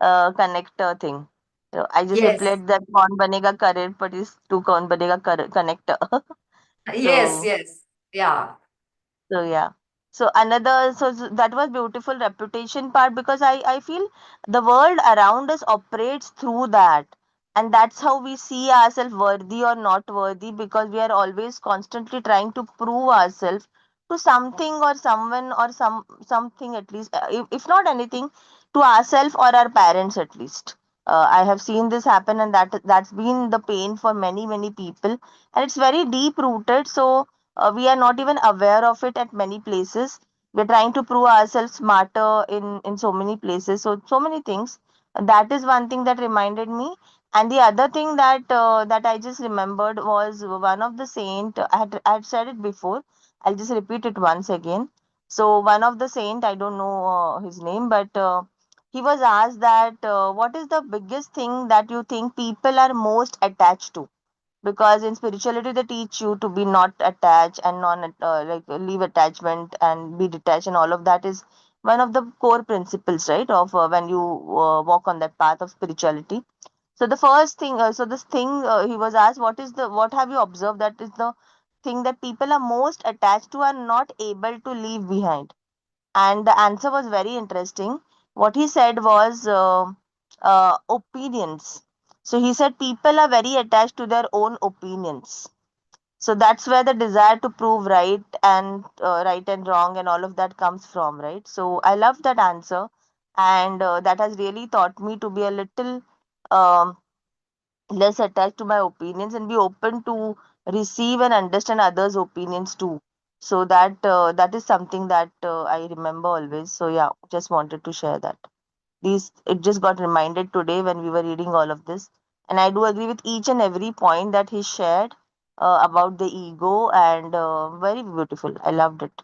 Connector thing. So I just Yes, replied that कौन बनेगा करोड़पति is to कौन बनेगा connector. yes, So yes. Yeah. yeah. So another that was beautiful reputation part because I feel the world around us operates through that, and that's how we see ourselves worthy or not worthy because we are always constantly trying to prove ourselves to something or someone or something at least if not anything to ourselves or our parents at least. I have seen this happen, and that's been the pain for many people, and it's very deep rooted. So we are not even aware of it at many places. We're trying to prove ourselves smarter in so many places, so many things. That is one thing that reminded me. And the other thing that I just remembered was one of the saint. I had said it before. I'll just repeat it once again. So one of the saint, I don't know his name, but he was asked that what is the biggest thing that you think people are most attached to, because in spirituality they teach you to be not attached and non like leave attachment and be detached, and all of that is one of the core principles, right, of when you walk on that path of spirituality. So the first thing, so this thing, he was asked, what have you observed that is the thing that people are most attached to and not able to leave behind? And the answer was very interesting. What he said was opinions. So he said people are very attached to their own opinions. So that's where the desire to prove right and wrong and all of that comes from, right? So I love that answer, and that has really taught me to be a little um, less attached to my opinions and be open to receive and understand others' opinions too. So that is something that I remember always. So yeah, just wanted to share that. These it just got reminded today when we were reading all of this, and I do agree with each and every point that he shared about the ego, and very beautiful. I loved it.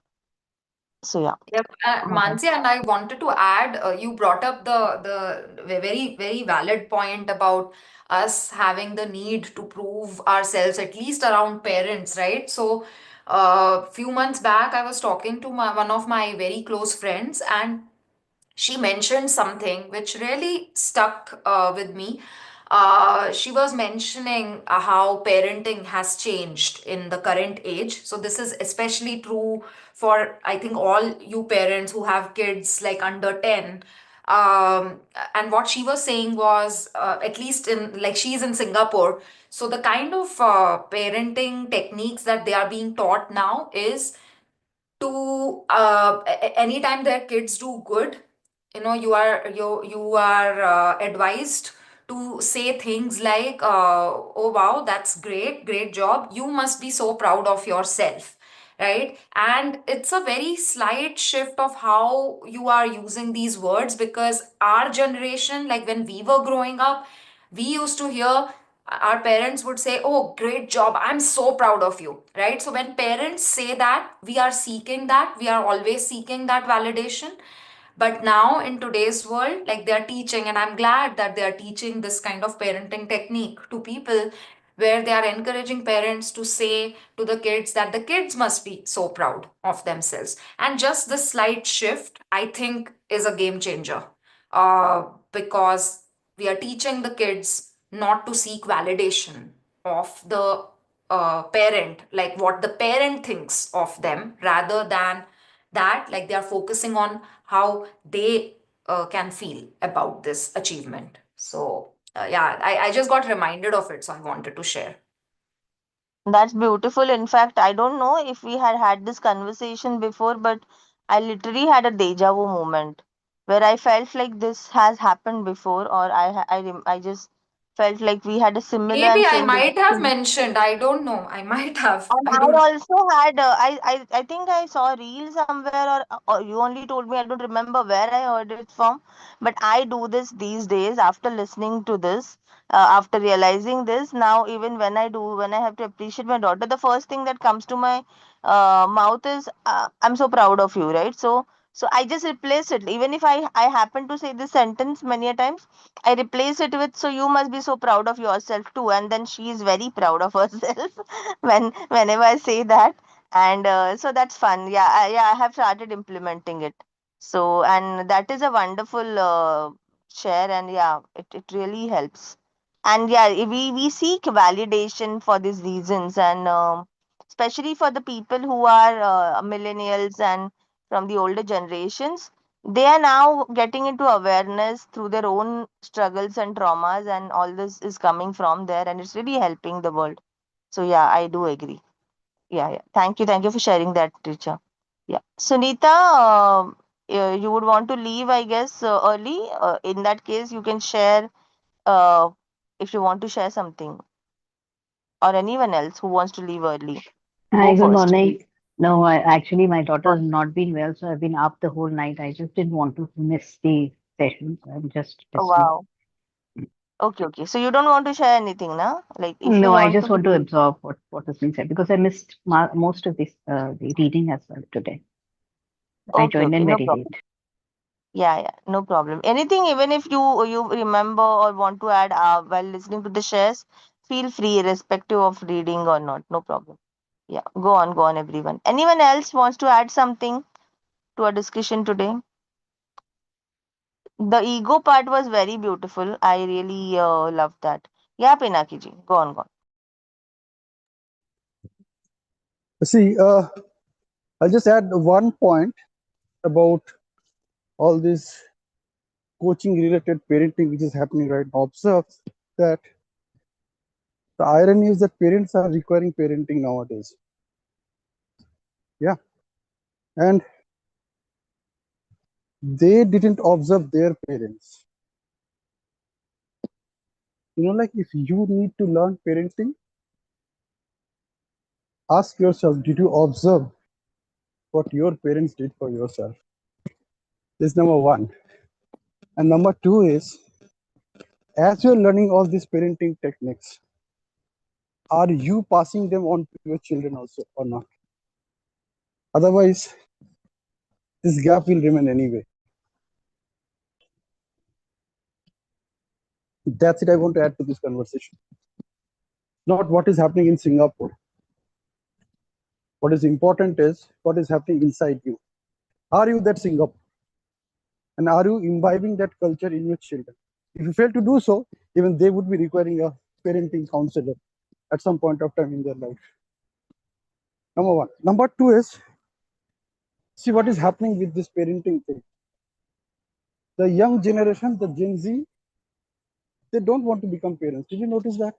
So yeah. Yep, Mhm. Mansi, and I wanted to add, you brought up the very valid point about us having the need to prove ourselves, at least around parents, right? So, a few months back, I was talking to one of my very close friends, and she mentioned something which really stuck with me. She was mentioning how parenting has changed in the current age. So, this is especially true for, I think, all you parents who have kids like under 10. And what she was saying was, at least in, like, she's in Singapore. So, the kind of parenting techniques that they are being taught now is to anytime their kids do good, you are advised to say things like, oh wow, that's great job, you must be so proud of yourself, right? And it's a very slight shift of how you are using these words, because our generation, like when we were growing up, we used to hear our parents would say, oh great job, I'm so proud of you, right? So when parents say that, we are seeking that, we are always seeking that validation. But now in today's world, like they are teaching, and I'm glad that they are teaching this kind of parenting technique to people, where they are encouraging parents to say to the kids that the kids must be so proud of themselves. And just this slight shift, I think, is a game changer, because we are teaching the kids not to seek validation of the parent, like what the parent thinks of them, rather than that, like they are focusing on how they can feel about this achievement. So yeah, I just got reminded of it, so I wanted to share. That's beautiful. In fact, I don't know if we had had this conversation before, but I literally had a deja vu moment where I felt like this has happened before, or I just felt like we had a similar Maybe and I same might have reaction. mentioned. I don't know. I might have. And I I don't. also had, I think I saw a reel somewhere, or you only told me, I don't remember where I heard it from. But I do this these days after listening to this, after realizing this. Now, even when I have to appreciate my daughter, the first thing that comes to my mouth is, I'm so proud of you, right? So I just replace it. Even if I happen to say this sentence many a times, I replace it with, so you must be so proud of yourself too. And then she is very proud of herself whenever I say that. And so that's fun. Yeah, I have started implementing it. So, and that is a wonderful share. And yeah, it really helps. And yeah, we seek validation for these reasons. And especially for the people who are millennials and from the older generations, they are now getting into awareness through their own struggles and traumas, and all this is coming from there, and it's really helping the world. So yeah, I do agree. Yeah, yeah. Thank you for sharing that, Richa. Yeah, Sunita, you would want to leave, I guess, early. In that case, you can share uh, if you want to share something, or anyone else who wants to leave early. Go Hi, good first. morning. No, actually, my daughter has not been well, so I've been up the whole night. I just didn't want to miss the session, so I'm just Oh, listening. wow. Okay, okay. So you don't want to share anything, now? Like, if you No, I want just to want to leave. absorb what is being said because I missed most of this the reading as well today. I Okay, joined okay. in No very problem. late. Yeah, yeah. No problem. Anything, even if you remember or want to add while listening to the shares, feel free, irrespective of reading or not. No problem. Yeah, go on, everyone. Anyone else wants to add something to our discussion today? The ego part was very beautiful. I really love that. Yeah, Pinaki ji, go on. See, I'll just add one point about all this coaching related parenting which is happening right now. Observe that the irony is that parents are requiring parenting nowadays. Yeah. And they didn't observe their parents. Like if you need to learn parenting, ask yourself, did you observe what your parents did for yourself? This is number one. And number two is, as you're learning all these parenting techniques, are you passing them on to your children also or not? Otherwise, this gap will remain anyway. That's it I want to add to this conversation. Not what is happening in Singapore. What is important is what is happening inside you. Are you that Singapore? And are you imbibing that culture in your children? If you fail to do so, even they would be requiring a parenting counselor at some point of time in their life. Number one. Number two is, see what is happening with this parenting thing. The young generation, the Gen Z, they don't want to become parents. Did you notice that?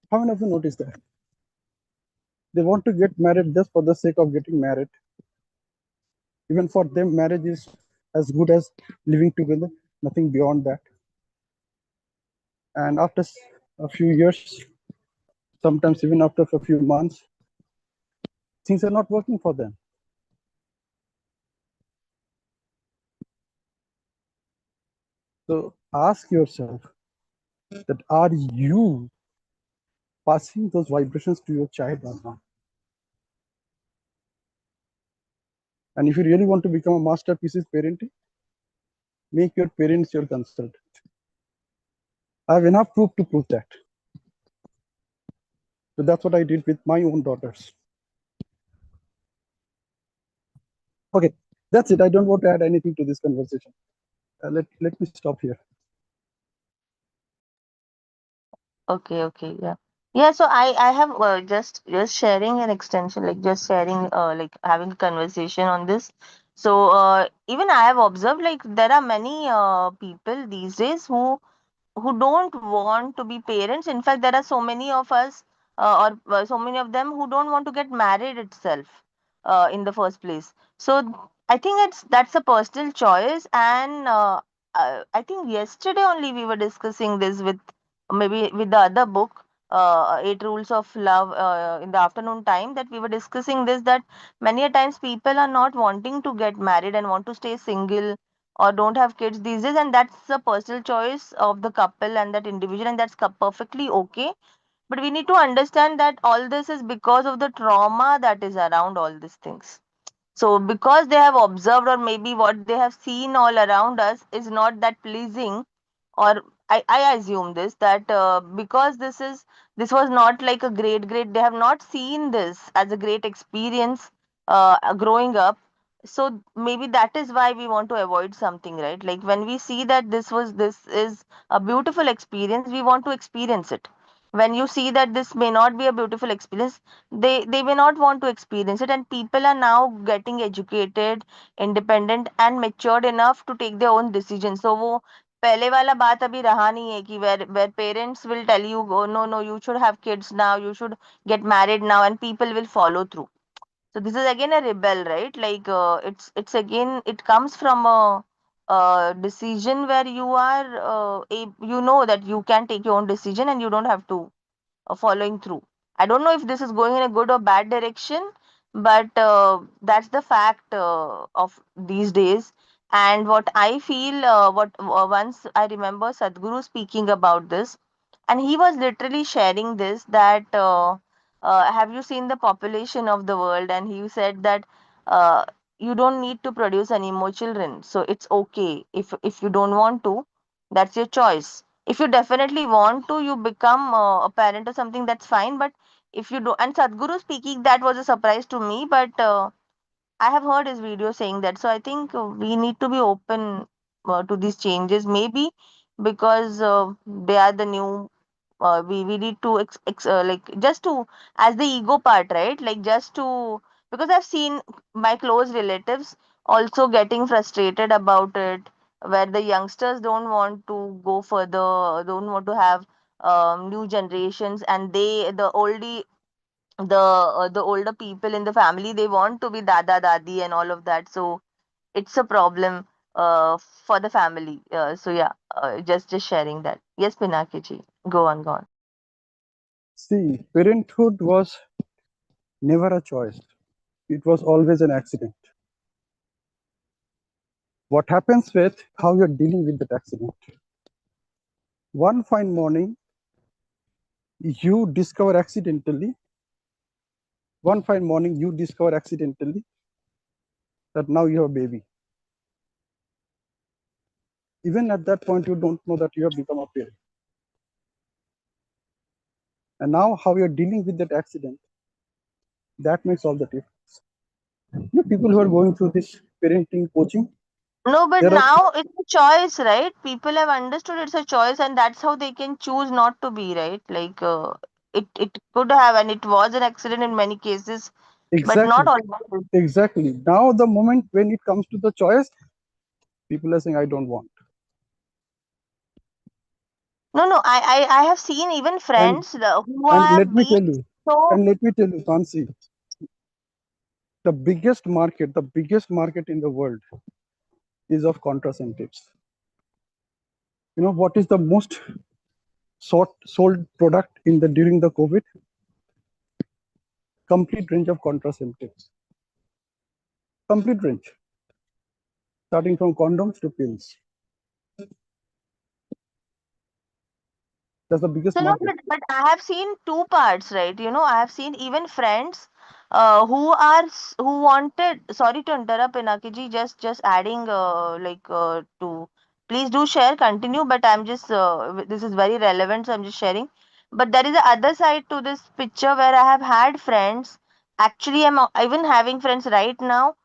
How many of you noticed that? They want to get married just for the sake of getting married. Even for them, marriage is as good as living together, nothing beyond that. And after a few years, sometimes even after a few months, things are not working for them. So ask yourself that are you passing those vibrations to your child or not? And if you really want to become a masterpiece in parenting, make your parents your consultant. I have enough proof to prove that. So that's what I did with my own daughters. Okay, that's it. I don't want to add anything to this conversation. Let me stop here. Okay, okay, yeah. Yeah, so I have just sharing an extension, like just sharing like having a conversation on this. So even I have observed, like there are many people these days who don't want to be parents. In fact, there are so many of us, or so many of them, who don't want to get married itself in the first place. So I think that's a personal choice, and I think yesterday only we were discussing this with maybe with the other book, Eight Rules of Love, in the afternoon time, that we were discussing this, that many a times people are not wanting to get married and want to stay single or don't have kids these days, and that's a personal choice of the couple and that individual, and that's perfectly okay. But we need to understand that all this is because of the trauma that is around all these things. So, because they have observed, or maybe what they have seen all around us is not that pleasing, or I assume this, that because this was not like a great, they have not seen this as a great experience growing up. So maybe that is why we want to avoid something, right? Like when we see that this is a beautiful experience, we want to experience it. When you see that this may not be a beautiful experience, they may not want to experience it, and people are now getting educated, independent and matured enough to take their own decisions. So वो पहले वाला बात अभी रहा नहीं है कि where parents will tell you, oh, no, you should have kids now, you should get married now, and people will follow through. So this is again a rebel, right? Like it's again, it comes from a decision where you are you know that you can take your own decision and you don't have to following through. I don't know if this is going in a good or bad direction, but that's the fact of these days. And what I feel, what once I remember Sadhguru speaking about this, and he was literally sharing this, that have you seen the population of the world? And he said that uh, you don't need to produce any more children, so it's okay if you don't want to, that's your choice. If you definitely want to, you become a parent or something, that's fine. But if you do, and Sadhguru speaking, that was a surprise to me, but I have heard his video saying that. So I think we need to be open to these changes, maybe because they are the new. We need to like just to, as the ego part, right? Like just to, because I've seen my close relatives also getting frustrated about it, where the youngsters don't want to go further, don't want to have new generations, and the older people in the family, they want to be dada dadi and all of that. So it's a problem for the family. So yeah, just sharing that. Yes, Pinaki ji, go on. See, parenthood was never a choice. It was always an accident. What happens with how you're dealing with that accident? One fine morning, you discover accidentally, that now you have a baby. Even at that point, you don't know that you have become a parent. And now how you're dealing with that accident, that makes all the difference. You know, people who are going through this parenting coaching, No, but there are now it's a choice, right? People have understood it's a choice, and that's how they can choose not to be, right? Like it could have, and it was an accident in many cases, but not exactly, always. exactly. Now the moment when it comes to the choice, people are saying, I don't want. No, I have seen even And friends who and let have me been tell you, so. Tansi, the biggest market in the world is of contraceptives. You know what is the most sold product in the during the COVID? Complete range of contraceptives. Complete range, starting from condoms to pills. That's the biggest No, no, market. but I have seen two parts, right? You know, I have seen even friends who wanted. Sorry to interrupt, Pinaki, just adding to. Please do share, continue. But I'm just this is very relevant, so I'm just sharing. But there is a other side to this picture where I have had friends. Actually, I'm even having friends right now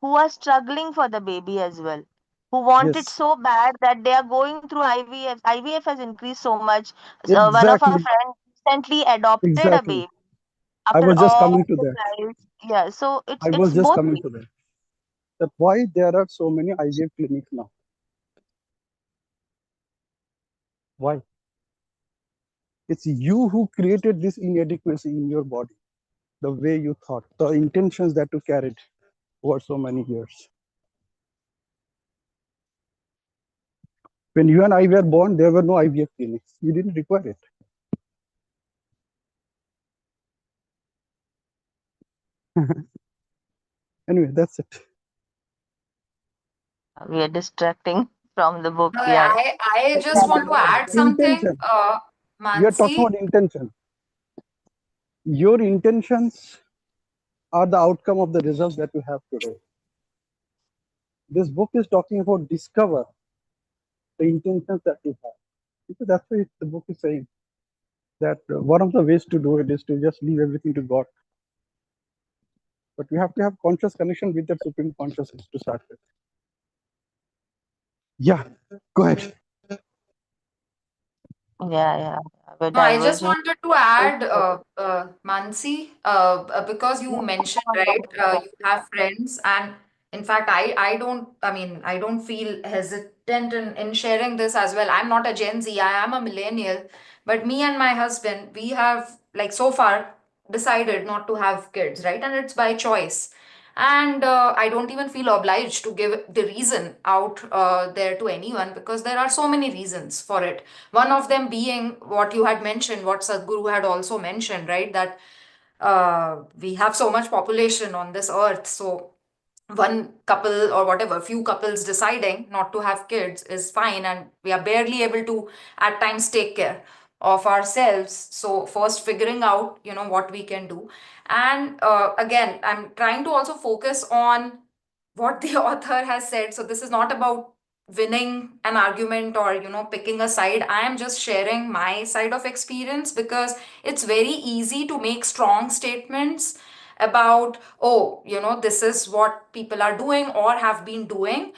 who are struggling for the baby as well, who want it Yes, so bad that they are going through IVF. IVF has increased so much. So one of our exactly, friends recently adopted a exactly. baby I after was just all coming to the that. trials. Yeah, so it's I was it's just both coming ways. to that. That why there are so many IVF clinics now. Why? It's you who created this inadequacy in your body, the way you thought, the intentions that you carried over so many years. When you and I were born, there were no IVF clinics. We didn't require it. Anyway, that's it. We are distracting from the book. No, We are I just want to add something, Intention. We are talking Mansi. about intention. Your intentions are the outcome of the results that you have today. This book is talking about discover the intentions that you have. Because that's why the book is saying that one of the ways to do it is to just leave everything to God. But we have to have conscious connection with that supreme consciousness to start with. Yeah, go ahead. yeah. We're No, I just diverging. wanted to add, Mansi, because you mentioned, right, you have friends, and in fact, I don't feel hesitant in sharing this as well. I'm not a Gen Z, I am a millennial, but me and my husband, we have, like, so far decided not to have kids, right? And it's by choice. And I don't even feel obliged to give the reason out there to anyone because there are so many reasons for it. One of them being what you had mentioned, what Sadhguru had also mentioned, right? That we have so much population on this earth. So one couple or whatever, few couples deciding not to have kids is fine. And we are barely able to at times take care of ourselves. So first figuring out, what we can do. And again, I'm trying to also focus on what the author has said. So this is not about winning an argument or picking a side. I am just sharing my side of experience because it's very easy to make strong statements about, oh, this is what people are doing or have been doing.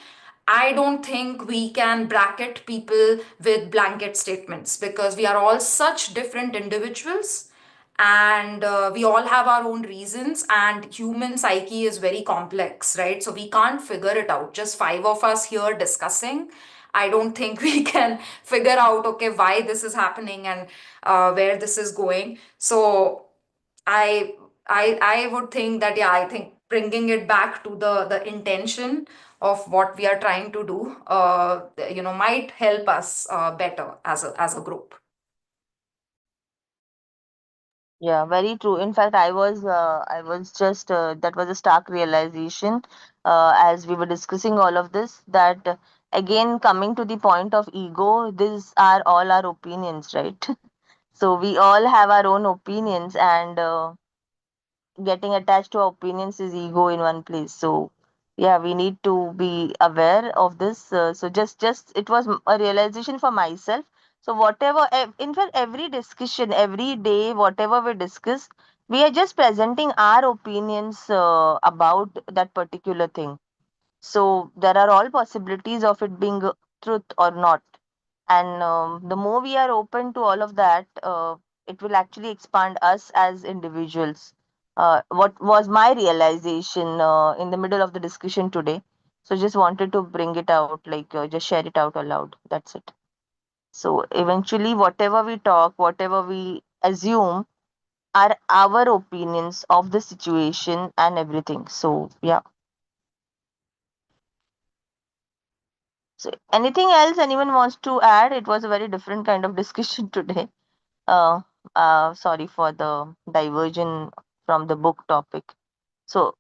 I don't think we can bracket people with blanket statements because we are all such different individuals, and we all have our own reasons, and human psyche is very complex, right? So we can't figure it out, just five of us here discussing. I don't think we can figure out, okay, why this is happening and where this is going. So I I would think that, yeah, I think bringing it back to the intention of what we are trying to do, might help us better as a group. Yeah, very true. In fact, I was just that was a stark realization as we were discussing all of this. That again, coming to the point of ego, these are all our opinions, right? So we all have our own opinions, and getting attached to our opinions is ego in one place. So yeah, we need to be aware of this. So just it was a realization for myself. So whatever, in fact, every discussion, every day, whatever we discuss, we are just presenting our opinions about that particular thing. So there are all possibilities of it being truth or not. And the more we are open to all of that, it will actually expand us as individuals. What was my realization in the middle of the discussion today? So just wanted to bring it out, like just share it out aloud. That's it. So eventually, whatever we talk, whatever we assume, are our opinions of the situation and everything. So yeah. So anything else anyone wants to add? It was a very different kind of discussion today. Uh, Sorry for the diversion from the book topic. So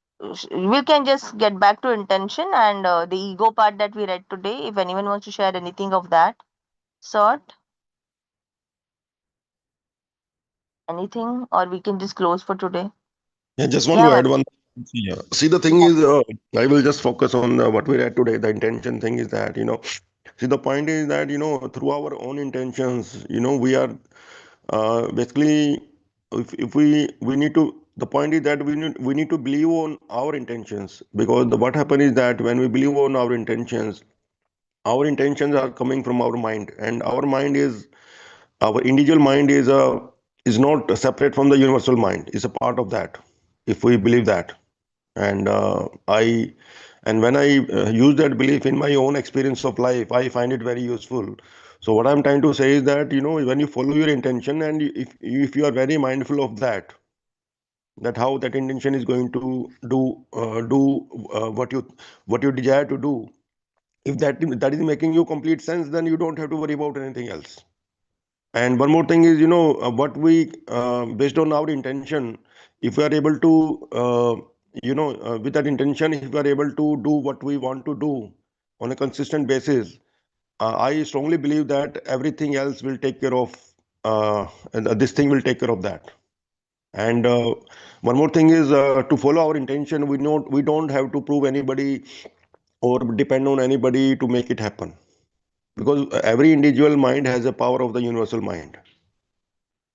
we can just get back to intention and the ego part that we read today. If anyone wants to share anything of that sort, anything, or we can just close for today. Yeah, just want Yeah, to man. add one. Yeah. See, the thing Yeah. is, I will just focus on what we read today. The intention thing is that, see, the point is that, through our own intentions, we are basically, if we need to, the point is that we need to believe on our intentions, because what happens is that when we believe on our intentions are coming from our mind, and our individual mind is not separate from the universal mind. It's a part of that, if we believe that. And when I use that belief in my own experience of life, I find it very useful. So what I'm trying to say is that, when you follow your intention, and if you are very mindful of that how that intention is going to do what you desire to do, If that is making you complete sense, then you don't have to worry about anything else. And one more thing is, what we based on our intention, if we are able to with that intention, if we are able to do what we want to do on a consistent basis, I strongly believe that everything else will take care of and this thing will take care of that. And one more thing is, to follow our intention, we don't have to prove anybody or depend on anybody to make it happen, because every individual mind has a power of the universal mind.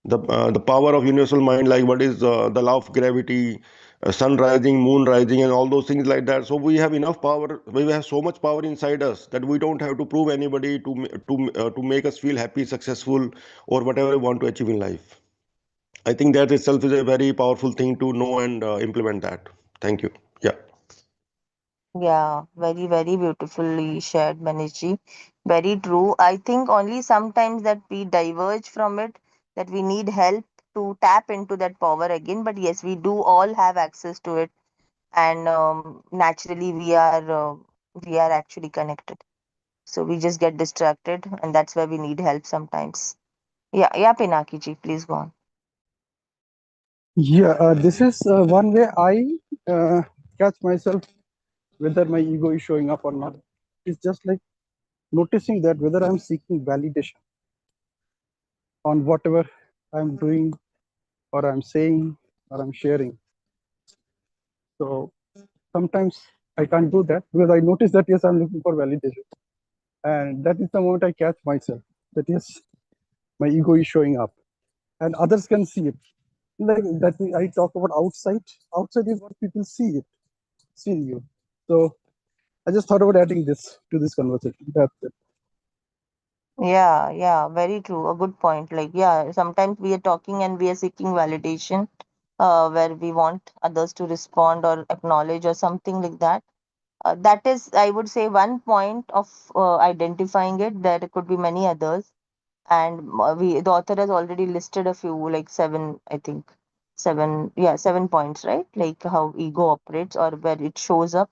The power of universal mind, like what is the law of gravity, sun rising, moon rising, and all those things like that. So we have enough power, we have so much power inside us that we don't have to prove anybody to make us feel happy, successful, or whatever we want to achieve in life. I think that itself is a very powerful thing to know and implement that. Thank you. Yeah. Yeah, very, very beautifully shared, Manishji. Very true. I think only sometimes that we diverge from it, that we need help to tap into that power again. But yes, we do all have access to it, and naturally we are actually connected. So we just get distracted, and that's where we need help sometimes. Yeah, yeah, Pinaki ji, please go on. Yeah, this is one way I catch myself whether my ego is showing up or not. It's just like noticing that whether I'm seeking validation on whatever I'm doing or I'm saying or I'm sharing. So sometimes I can't do that because I notice that yes, I'm looking for validation. And that is the moment I catch myself that yes, my ego is showing up and others can see it. Like that I talk about outside. Outside is what people see it, see in you. So I just thought about adding this to this conversation. That's it. Yeah, yeah, very true. A good point. Like, yeah, sometimes we are talking and we are seeking validation, where we want others to respond or acknowledge or something like that. That is, I would say, one point of identifying it. There could be many others, and the author has already listed a few, like seven, I think, seven, yeah, 7 points, right? Like how ego operates or where it shows up.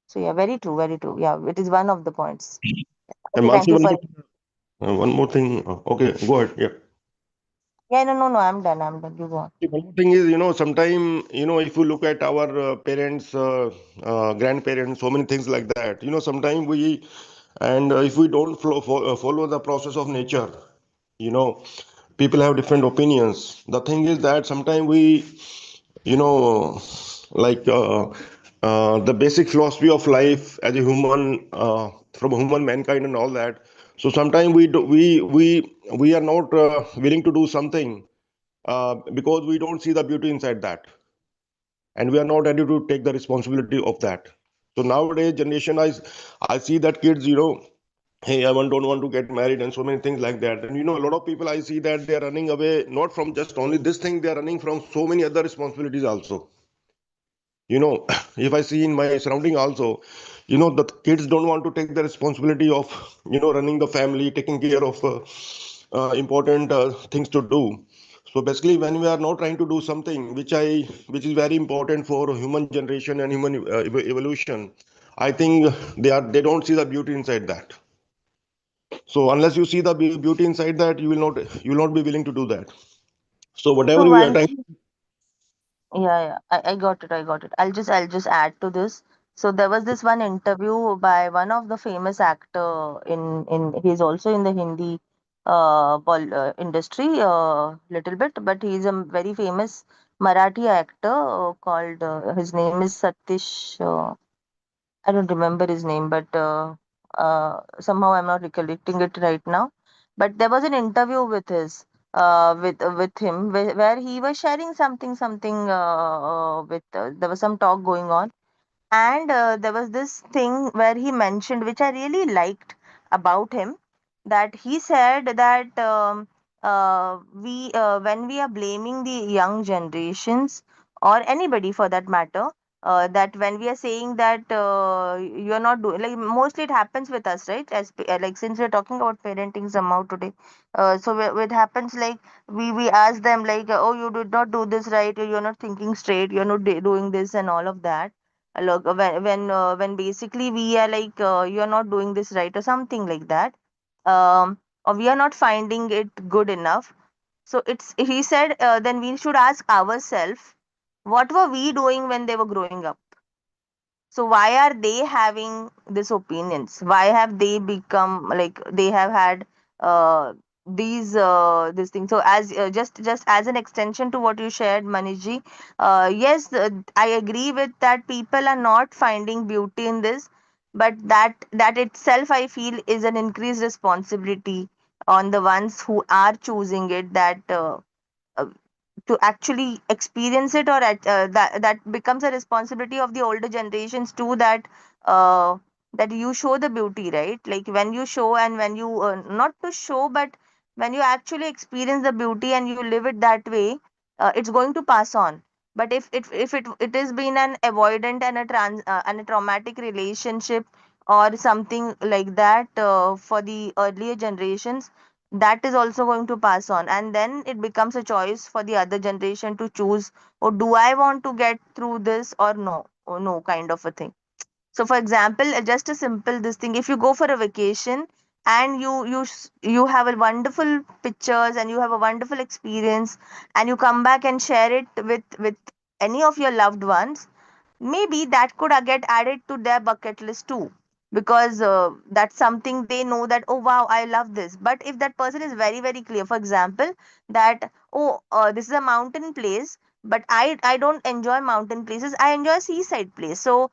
So yeah, very true, very true. Yeah, it is one of the points. And Okay, thank Mansi, you for. one more thing. Okay, go ahead. Yeah. Yeah, no, no, no, I'm done. I'm done. You go on. See, one more thing is, sometime, if you look at our parents, grandparents, so many things like that, sometimes and if we don't follow the process of nature, you know, people have different opinions. The thing is that sometimes we, you know, like the basic philosophy of life as a human, from human mankind and all that. So sometimes we are not willing to do something because we don't see the beauty inside that, and we are not ready to take the responsibility of that. So nowadays generation, I see that kids, hey, don't want to get married and so many things like that. And a lot of people, I see that they are running away not from just only this thing, they are running from so many other responsibilities also. If I see in my surrounding also, the kids don't want to take the responsibility of running the family, taking care of important things to do. So basically, when we are not trying to do something which is very important for human generation and human evolution, I think they don't see the beauty inside that. So unless you see the beauty inside that, you will not be willing to do that. So whatever So we are one trying. thing, yeah, yeah, I got it, I got it. I'll just add to this. So there was this one interview by one of the famous actor in he's also in the Hindi industry little bit, but he's a very famous Marathi actor called his name is Satish. I don't remember his name, but somehow I'm not recollecting it right now. But there was an interview with his with him where he was sharing something with there was some talk going on, and there was this thing where he mentioned, which I really liked about him, that he said that we when we are blaming the young generations or anybody for that matter, that when we are saying that you're not doing, like mostly it happens with us, right? Like since we're talking about parenting somehow today, it happens like we ask them like, oh, you did not do this right, or you're not thinking straight, you're not doing this and all of that. Look, when basically we are like, you're not doing this right or something like that, or we are not finding it good enough. So it's he said, then we should ask ourselves, what were we doing when they were growing up? So why are they having these opinions? Why have they become like they have had these things? So as just as an extension to what you shared, Manishji, yes, I agree with that. People are not finding beauty in this, but that itself I feel is an increased responsibility on the ones who are choosing it. Uh, to actually experience it, or that becomes a responsibility of the older generations too, uh, that you show the beauty, right? Like when you show, and when you not to show, but when you actually experience the beauty and you live it that way, it's going to pass on. But if it has been an avoidant and a traumatic relationship or something like that, for the earlier generations, that is also going to pass on, and then it becomes a choice for the other generation to choose, or do I want to get through this or no, or no, kind of a thing. So for example, just a simple this thing, if you go for a vacation and you have a wonderful pictures and you have a wonderful experience, and you come back and share it with any of your loved ones, maybe that could get added to their bucket list too, because that's something they know, that oh wow, I love this. But if that person is very very clear, for example, that oh, this is a mountain place, but I don't enjoy mountain places, I enjoy seaside place. So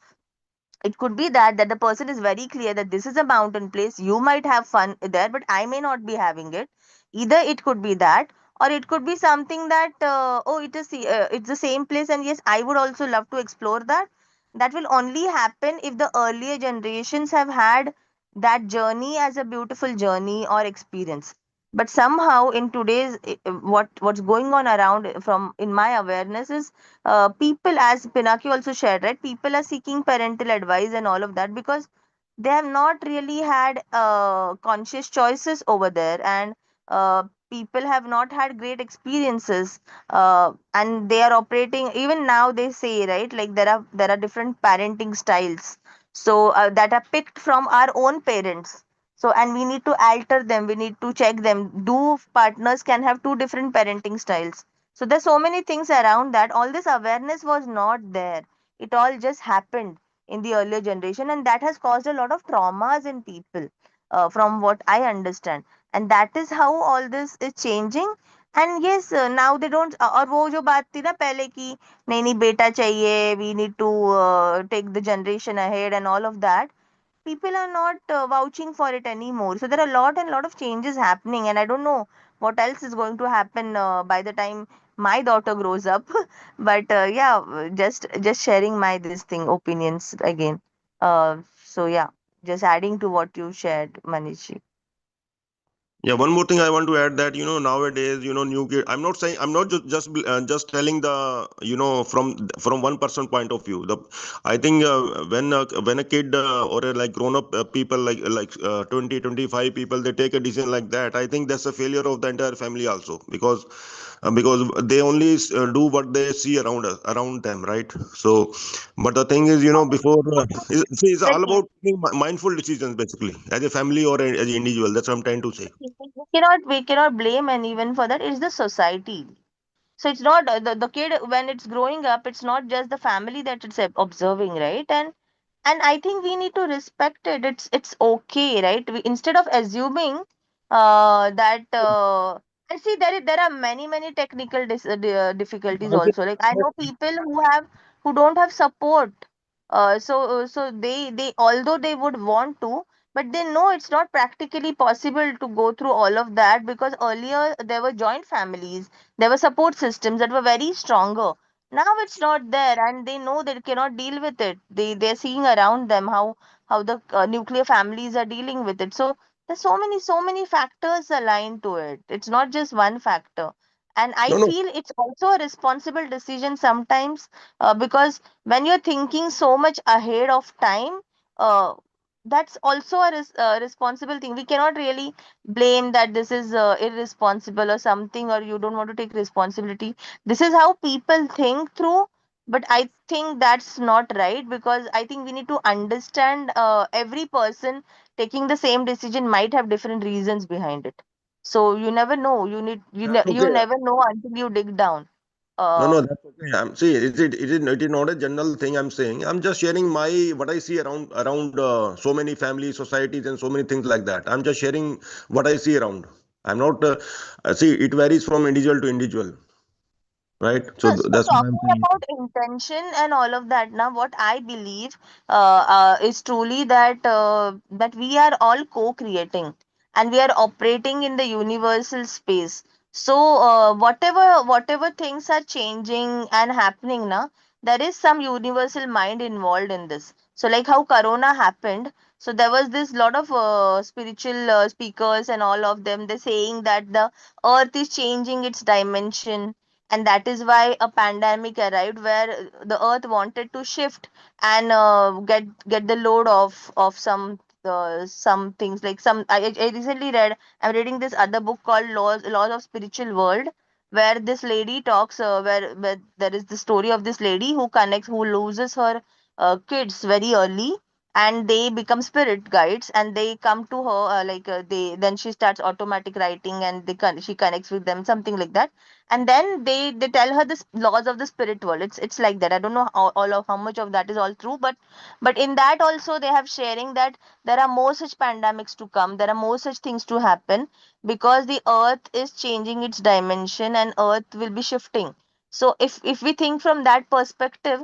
it could be that the person is very clear that this is a mountain place, you might have fun there, but I may not be having it. Either it could be that, or it could be something that oh, it's the same place, and yes, I would also love to explore that. That will only happen if the earlier generations have had that journey as a beautiful journey or experience. But somehow in today's what's going on around, from in my awareness, is people, as Pinaki also shared, right? People are seeking parental advice and all of that because they have not really had conscious choices over there, and people have not had great experiences, and they are operating. Even now, they say, right, like there are different parenting styles, so that are picked from our own parents. So, and we need to alter them. We need to check them. Do partners can have two different parenting styles? So there's so many things around that. All this awareness was not there. It all just happened in the earlier generation, and that has caused a lot of traumas in people, from what I understand. And that is how all this is changing. And yes, now they don't. और वो जो बात थी ना पहले की, नहीं नहीं बेटा चाहिए, we need to take the generation ahead and all of that, people are not vouching for it anymore. So there are a lot and lot of changes happening, and I don't know what else is going to happen by the time my daughter grows up. But yeah, just sharing my this thing opinions again. So yeah, just adding to what you shared, Manishi. Yeah, one more thing I want to add, that nowadays, new kid. I'm not saying, I'm not just telling the, from one person point of view. I think when a kid or a like grown up people, like 20 25 people, they take a decision like that, I think that's a failure of the entire family also, because they only do what they see around them, right? So, but the thing is, before see, it's all Exactly. about taking mindful decisions, basically, as a family or as an individual. That's what I'm trying to say. We cannot blame anyone for that. It's the society. So it's not the kid when it's growing up. It's not just the family that it's observing, right? And I think we need to respect it. It's okay, right? Instead of assuming that and see, there are many technical difficulties also. Like I know people who don't have support. So they although they would want to, but they know it's not practically possible to go through all of that, because earlier there were joint families, there were support systems that were very stronger. Now it's not there, and they know they cannot deal with it. They're seeing around them how the nuclear families are dealing with it. So there's so many factors aligned to it. It's not just one factor. And I No, no. feel it's also a responsible decision sometimes, because when you're thinking so much ahead of time, uh, that's also a responsible thing. We cannot really blame that this is irresponsible or something, or you don't want to take responsibility. This is how people think through. but I think that's not right, because I think we need to understand every person taking the same decision might have different reasons behind it. So you never know. That's You okay. never know until you dig down. No, no, Um, that's okay. See, it is not a general thing I'm saying. I'm just sharing my what I see around so many families, societies, and so many things like that. I'm just sharing what I see around. I'm not see. It varies from individual to individual, right? So So that's what I'm talking saying. about intention and all of that, now what I believe is truly that we are all co-creating, and we are operating in the universal space. So whatever things are changing and happening now, there is some universal mind involved in this. So like how Corona happened, so there was this lot of spiritual speakers and all of them. They're saying that the Earth is changing its dimension, and that is why a pandemic arrived where the earth wanted to shift and get the load of some things, like I recently read, I'm reading this other book called Laws of Spiritual World, where this lady talks where there is the story of this lady who loses her kids very early, and they become spirit guides, and they come to her, they then she starts automatic writing, and she connects with them, something like that. And then they tell her the laws of the spirit world. It's like that. I don't know all of how much of that is all true, but in that also they have sharing that there are more such pandemics to come, there are more such things to happen, because the earth is changing its dimension and earth will be shifting. So if we think from that perspective,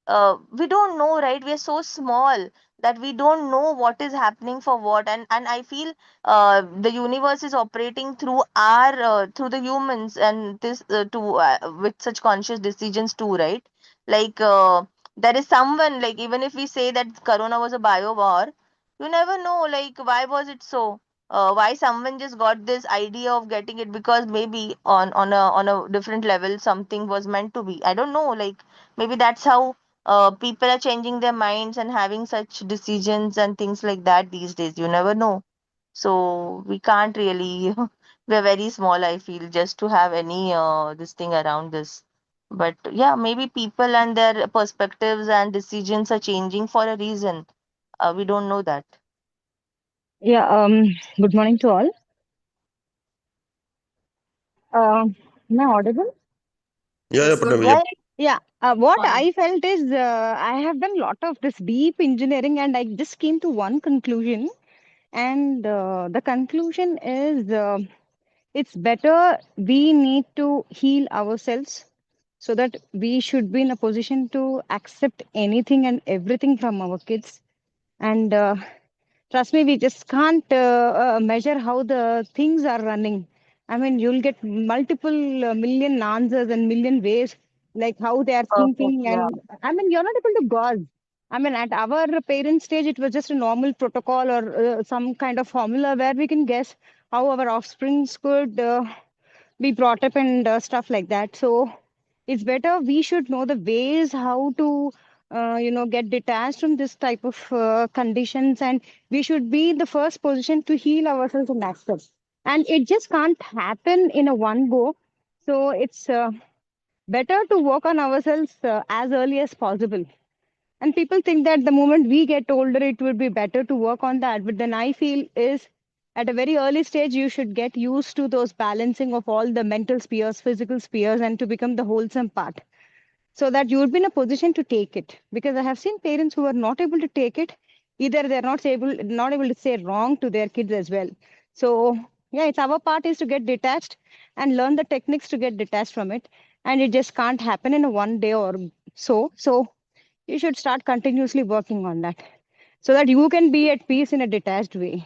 we don't know, right? We are so small that we don't know what is happening for what. And I feel the universe is operating through through the humans, and this to with such conscious decisions too, right? like there is someone, like even if we say that corona was a bio war, you never know like why was it so, why someone just got this idea of getting it, because maybe on a different level something was meant to be. I don't know, like maybe that's how people are changing their minds and having such decisions and things like that these days. You never know. So we can't really, we're very small, I feel, just to have any this thing around this. But yeah, maybe people and their perspectives and decisions are changing for a reason. We don't know that. Yeah, good morning to all. Am I audible? Yeah, Yes, good Pratap, morning. yeah. Yeah, Yeah, what fine. I felt is I have done a lot of this deep engineering and I just came to one conclusion. And the conclusion is it's better we need to heal ourselves so that we should be in a position to accept anything and everything from our kids. And trust me, we just can't measure how the things are running. I mean, you'll get multiple million answers and million ways, like how they are Perfect. thinking. Yeah. And I mean, you're not able to gauge. I mean, at our parent stage, it was just a normal protocol or some kind of formula where we can guess how our offsprings could be brought up and stuff like that. So it's better we should know the ways how to get detached from this type of conditions, and we should be in the first position to heal ourselves and accept. And it just can't happen in a one go. So it's better to work on ourselves as early as possible. And people think that the moment we get older, it would be better to work on that. But then I feel is at a very early stage, you should get used to those balancing of all the mental spheres, physical spheres, and to become the wholesome part so that you would be in a position to take it. Because I have seen parents who are not able to take it, either they're not able to say wrong to their kids as well. So yeah, it's our part is to get detached and learn the techniques to get detached from it. And it just can't happen in a one day or so. So you should start continuously working on that so that you can be at peace in a detached way.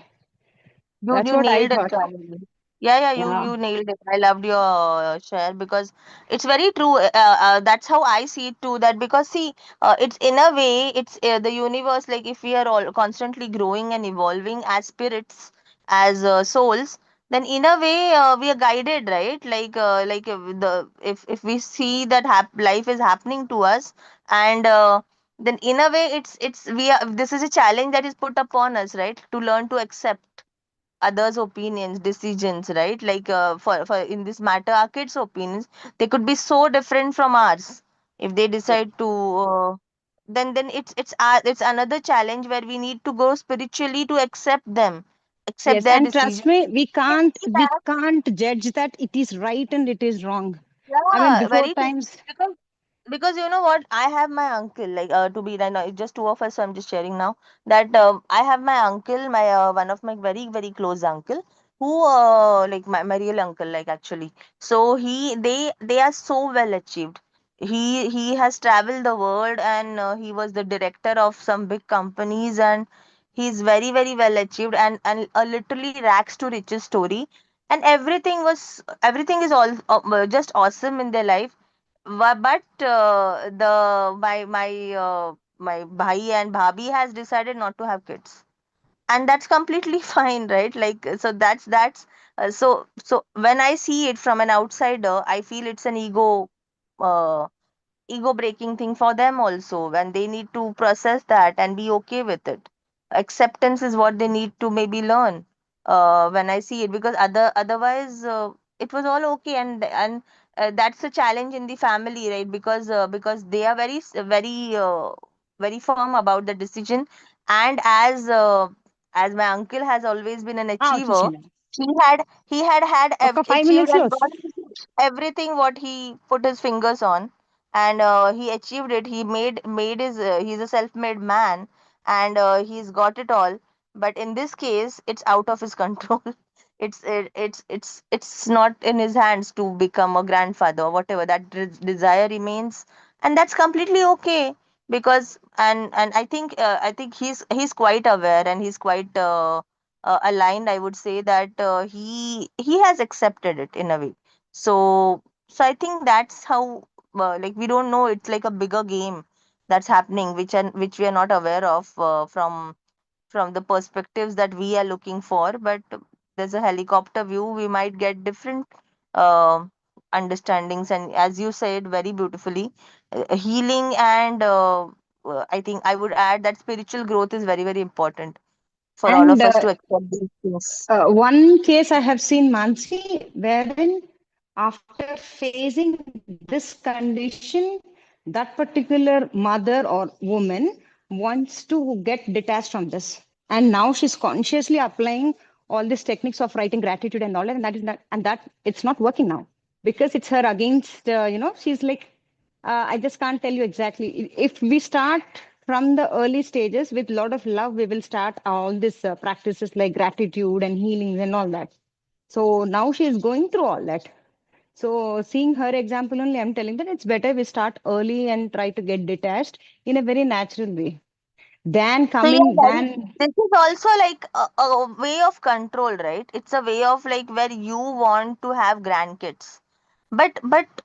That's You what I nailed it, thought. Kamini. Yeah, Yeah. you nailed it. I loved your share, because it's very true. That's how I see it too. That because see, it's in a way, it's the universe. Like if we are all constantly growing and evolving as spirits, as souls, then in a way we are guided, right? The if we see that life is happening to us, and then in a way it's we are, this is a challenge that is put upon us, right? To learn to accept others' opinions, decisions, right? For in this matter, our kids' opinions, they could be so different from ours. If they decide to, then it's another challenge where we need to go spiritually to accept them, accept Yes, their and decision. trust me, we can't See we that? can't judge that it is right and it is wrong. I mean, Yeah, before very true. times. Because you know what, I have my uncle, like, to be right now it's just two of us, so I'm just sharing now that I have my uncle, my one of my very very close uncle, who like my real uncle, like, actually. So they are so well achieved. He has traveled the world, and he was the director of some big companies, and he's very very well achieved, and a literally rags to riches story. And everything is all just awesome in their life. But my bhai and bhabhi has decided not to have kids, and that's completely fine, right? Like, so that's so when I see it from an outsider, I feel it's an uh, ego breaking thing for them also, and they need to process that and be okay with it. Acceptance is what they need to maybe learn when I see it, because otherwise it was all okay. And that's a challenge in the family, right? Because they are very firm about the decision. And as my uncle has always been an achiever, Chichina. he had Oka 5 minutes achieved and loss. got everything what he put his fingers on. And he achieved it. He made his he's a self-made man, and he's got it all. But in this case, it's out of his control. It's not in his hands to become a grandfather or whatever. That desire remains, and that's completely okay. Because and I think he's quite aware, and he's quite aligned. I would say that he has accepted it in a way. So I think that's how, like, we don't know, it's like a bigger game that's happening, which we are not aware of from the perspectives that we are looking for. But there's a helicopter view, we might get different uh, understandings. And as you said very beautifully, healing and I think I would add that spiritual growth is very very important for all And of us to accept these things. one case I have seen, Mansi, wherein after facing this condition, that particular mother or woman wants to get detached from this. And now she's consciously applying all these techniques of writing gratitude and all that, and that is not, and that it's not working now because it's her against, she's like, I just can't tell you exactly. If we start from the early stages with a lot of love, we will start all these practices like gratitude and healings and all that. So now she is going through all that. So seeing her example only, I'm telling that it's better we start early and try to get detached in a very natural way. Than So yeah, coming, right. than This is also like a way of control, right? It's a way of like where you want to have grandkids. But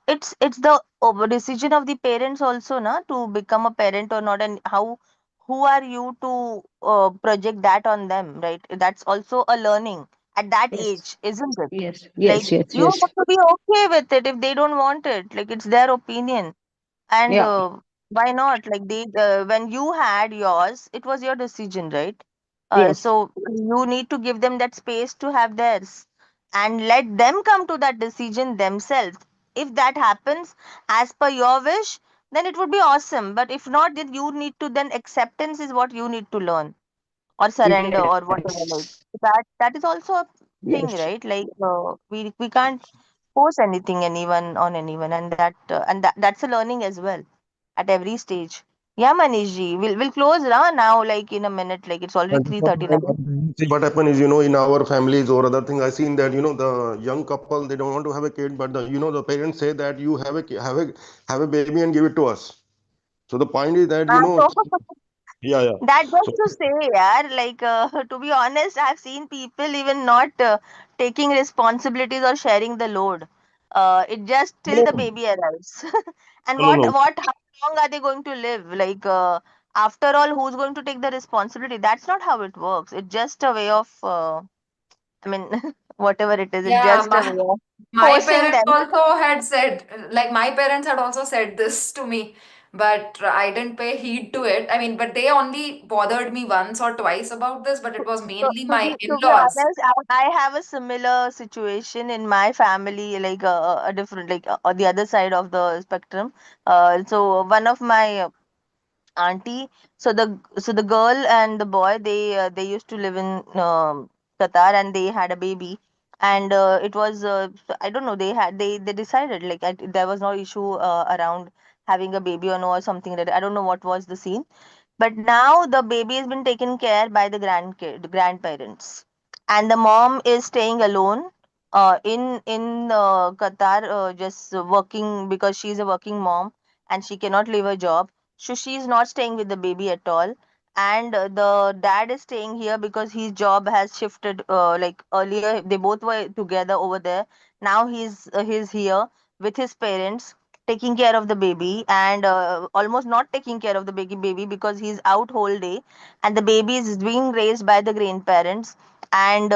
it's the decision of the parents also, na, to become a parent or not. And who are you to project that on them, right? That's also a learning at that yes, age, isn't it? yes, Like, yes, yes, you yes. have to be okay with it if they don't want it. Like, it's their opinion. And Yeah, why not? Like, when you had yours, it was your decision, right? yes, So you need to give them that space to have theirs, and let them come to that decision themselves. If that happens as per your wish, then it would be awesome. But if not, then you need to, then acceptance is what you need to learn, or surrender, yes, or whatever. Like, that is also a thing, yes. right? Like, we can't force anyone on anyone. And that's a learning as well at every stage. Yeah, Manish ji, we'll close now, like in a minute. Like, it's already And what 3:39. see, what happen is, in our families or other thing, I seen that, the young couple, they don't want to have a kid, but the parents say that you have a baby and give it to us. So the point is that, So yeah, yeah. that So just to say, yeah, like, to be honest, I've seen people even not taking responsibilities or sharing the load. It just till the no, baby arrives. And no, no, how long are they going to live? Like, after all, who's going to take the responsibility? That's not how it works. It's just a way of, I mean, whatever it is, it's Yeah, just a way of my forcing parents them. also had said, like, my parents had also said this to me. but I didn't pay heed to it. I mean, but they only bothered me once or twice about this, but it was So, mainly my to be in-laws. honest, I have a similar situation in my family, like a different, like on the other side of the spectrum. So one of my auntie, so the girl and the boy, they used to live in Qatar, and they had a baby. And it was I don't know, they decided, like, there was no issue around having a baby or no, or something like that. I don't know what was the scene, but now the baby has been taken care by the grandparents, and the mom is staying alone in Qatar, just working because she's a working mom and she cannot leave her job. So she's not staying with the baby at all. And the dad is staying here because his job has shifted. Like earlier, they both were together over there. Now he's here with his parents, taking care of the baby, and almost not taking care of the baby because he's out whole day, and the baby is being raised by the grandparents. And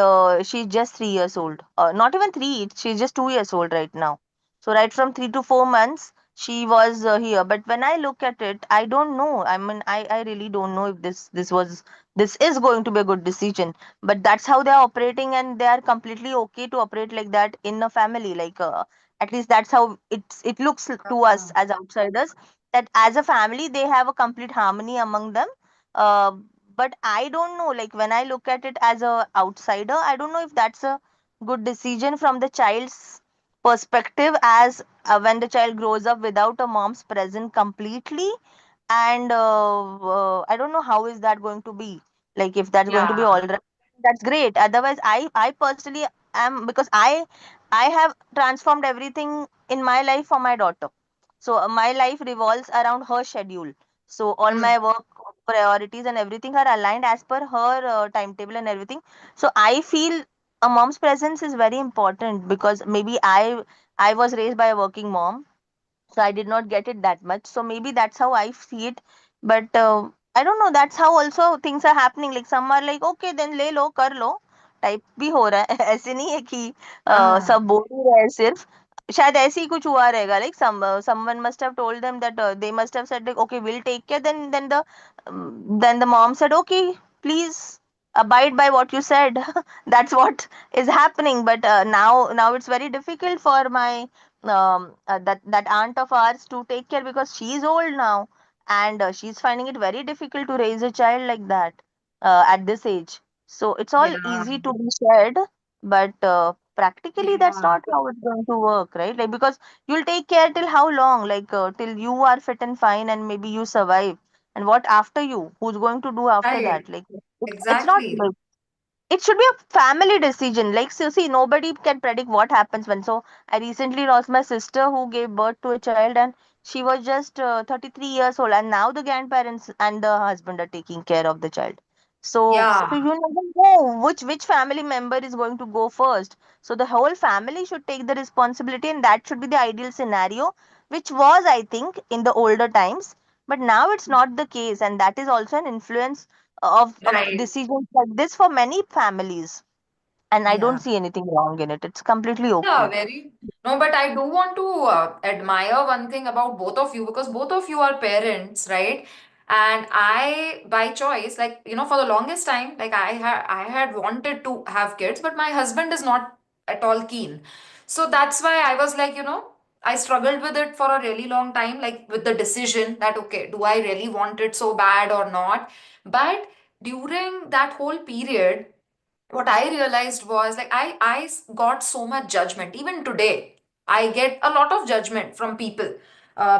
she's just 3 years old. Not even three. She's just 2 years old right now. So right from 3 to 4 months she was here. But when I look at it, I don't know. I mean, I really don't know if this is going to be a good decision. But that's how they are operating, and they are completely okay to operate like that in a family. Like at least that's how it looks to us as outsiders. That as a family they have a complete harmony among them. Uh, but I don't know. Like when I look at it as a outsider, I don't know if that's a good decision from the child's perspective, as when the child grows up without a mom's presence completely. And I don't know how is that going to be, like if that's going to be Yeah, all right, that's great. Otherwise, I personally am, because I have transformed everything in my life for my daughter. So my life revolves around her schedule. So all mm, my work priorities and everything are aligned as per her timetable and everything. So I feel a mom's presence is very important, because maybe I was raised by a working mom, so I did not get it that much. So maybe that's how I see it. But I don't know, that's how also things are happening. Like some are like, okay, then ले लो कर लो type भी हो रहा है ऐसे नहीं है कि हाँ, सब बोल ही रहे हैं सिर्फ. शायद ऐसे ही कुछ हुआ रहेगा. Like someone must have told them that they must have said like, okay, we'll take care. Then the mom said, okay, please abide by what you said. That's what is happening. But now it's very difficult for my that aunt of ours to take care, because she's old now, and she's finding it very difficult to raise a child like that at this age. So it's all yeah, easy to be said, but practically that's yeah, not how it's going to work, right? Like because you'll take care till how long? Like till you are fit and fine and maybe you survive. And what after you? Who's going to do after right, that? Like it's not exactly. like, it should be a family decision. Like, so see, nobody can predict what happens when. So, I recently lost my sister who gave birth to a child, and she was just 33 years old, and now the grandparents and the husband are taking care of the child. So Yeah, you never know which family member is going to go first. So the whole family should take the responsibility, and that should be the ideal scenario, which was, I think, in the older times. But now it's not the case, and that is also an influence of right. decisions like this for many families. And I don't Yeah. see anything wrong in it. It's completely Yeah, okay. very. No, but I do want to admire one thing about both of you because both of you are parents, right? And I, by choice, like, for the longest time, like I had wanted to have kids, but my husband is not at all keen. So that's why I was like, I struggled with it for a really long time, like with the decision that, okay, do I really want it so bad or not? But during that whole period, what I realized was like got so much judgment. Even today, I get a lot of judgment from people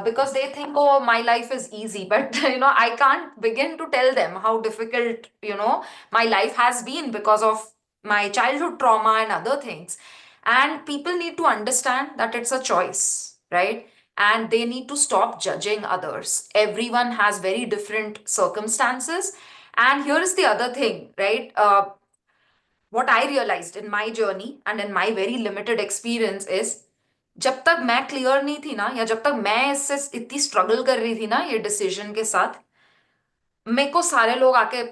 because they think, oh, my life is easy. But I can't begin to tell them how difficult my life has been because of my childhood trauma and other things. And people need to understand that it's a choice, right? And they need to stop judging others. Everyone has very different circumstances. And here is the other thing, right? What I realized in my journey and in my very limited experience is जब तक मैं clear नहीं थी ना या जब तक मैं इससे इतनी स्ट्रगल कर रही थी ना ये डिसीजन के साथ मेरे को सारे लोग आके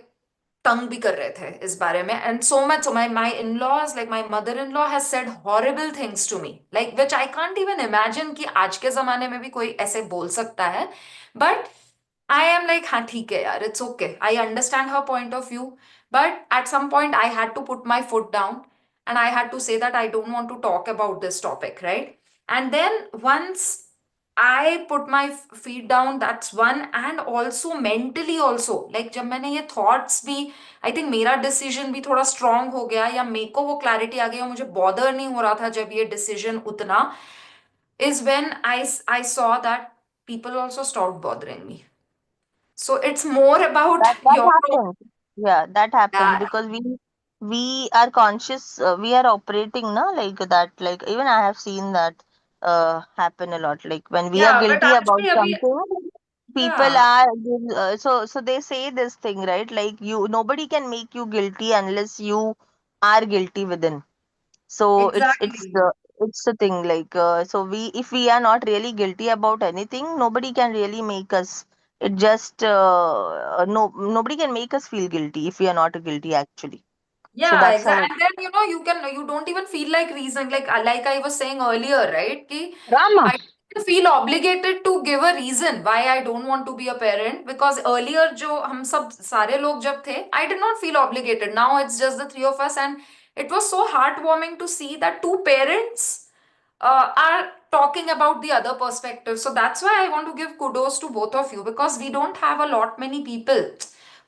तंग भी कर रहे थे इस बारे में, and so much so my in-laws, like my mother-in-law has said horrible things to me, like which I can't even imagine कि आज के जमाने में भी कोई ऐसे बोल सकता है. But I am like, हाँ ठीक है यार, it's okay. I understand her point of view, but at some point I had to put my foot down and I had to say that I don't want to talk about this topic, right? And then once I put my feet down, that's one. And also mentally also, like जब मैंने ये thoughts भी, I think मेरा decision भी थोड़ा strong हो गया, या मेरे को वो clarity आ गई और मुझे bother नहीं हो रहा था जब ये decision उतना, is when I saw that people also stopped bothering me. So it's more about That your own. happens. Yeah, that happens Yeah, because we are conscious. We are operating, na, like that. Like even I have seen that happen a lot. Like when we are yeah, but guilty about actually अभी, something, people yeah, are so they say this thing, right? Like nobody can make you guilty unless you are guilty within. So exactly. it's the thing, like so we if we are not really guilty about anything, nobody can really make us. It just no nobody can make us feel guilty if we are not guilty actually. So Yeah, that's how exactly. it. And then you don't even feel like reasoning. Like I was saying earlier, right? Ki Rama. I don't feel obligated to give a reason why I don't want to be a parent, because earlier जो हम सब सारे लोग जब थे, I did not feel obligated. Now it's just the three of us, and it was so heartwarming to see that two parents are talking about the other perspective. So that's why I want to give kudos to both of you, because we don't have a lot many people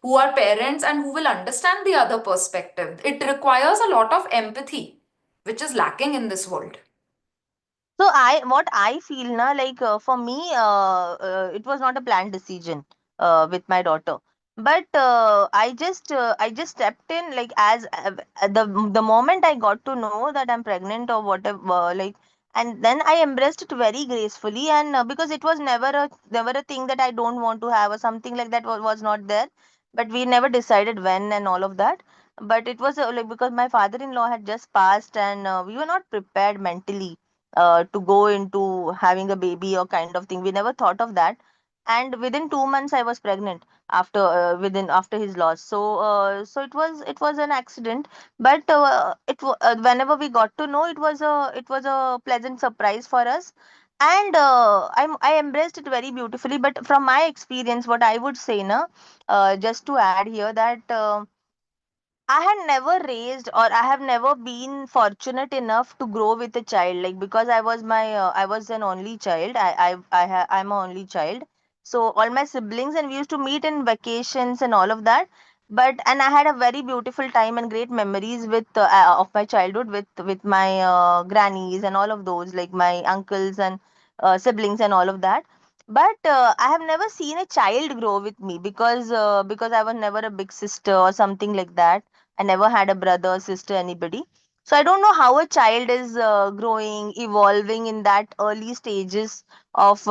who are parents and who will understand the other perspective. It requires a lot of empathy, which is lacking in this world. So what I feel na, like for me, it was not a planned decision with my daughter, but I just stepped in, like as the moment I got to know that I'm pregnant or whatever, like, and then I embraced it very gracefully, and because it was never a thing that I don't want to have or something like that was not there, but we never decided when and all of that. But it was like because my father-in-law had just passed, and we were not prepared mentally to go into having a baby or kind of thing. We never thought of that. And within 2 months, I was pregnant after his loss. So it was an accident. But whenever we got to know, it was a pleasant surprise for us. And I embraced it very beautifully. But from my experience, what I would say, na, just to add here that. I had never raised or I have never been fortunate enough to grow with a child, like because I was an only child. I'm an only child. So all my siblings and we used to meet in vacations and all of that. But and I had a very beautiful time and great memories with of my childhood with my grannies and all of those, like my uncles and siblings and all of that. But I have never seen a child grow with me because I was never a big sister or something like that. I never had a brother, sister, anybody. So I don't know how a child is growing, evolving in that early stages of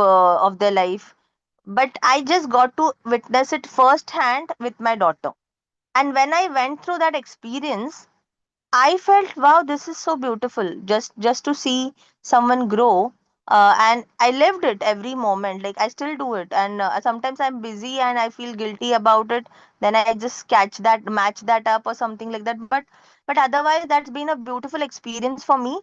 their life. But I just got to witness it firsthand with my daughter. And when I went through that experience, I felt, wow, this is so beautiful. Just to see someone grow, and I lived it every moment. Like I still do it, and sometimes I'm busy and I feel guilty about it. Then I just match that up or something like that. But otherwise, that's been a beautiful experience for me.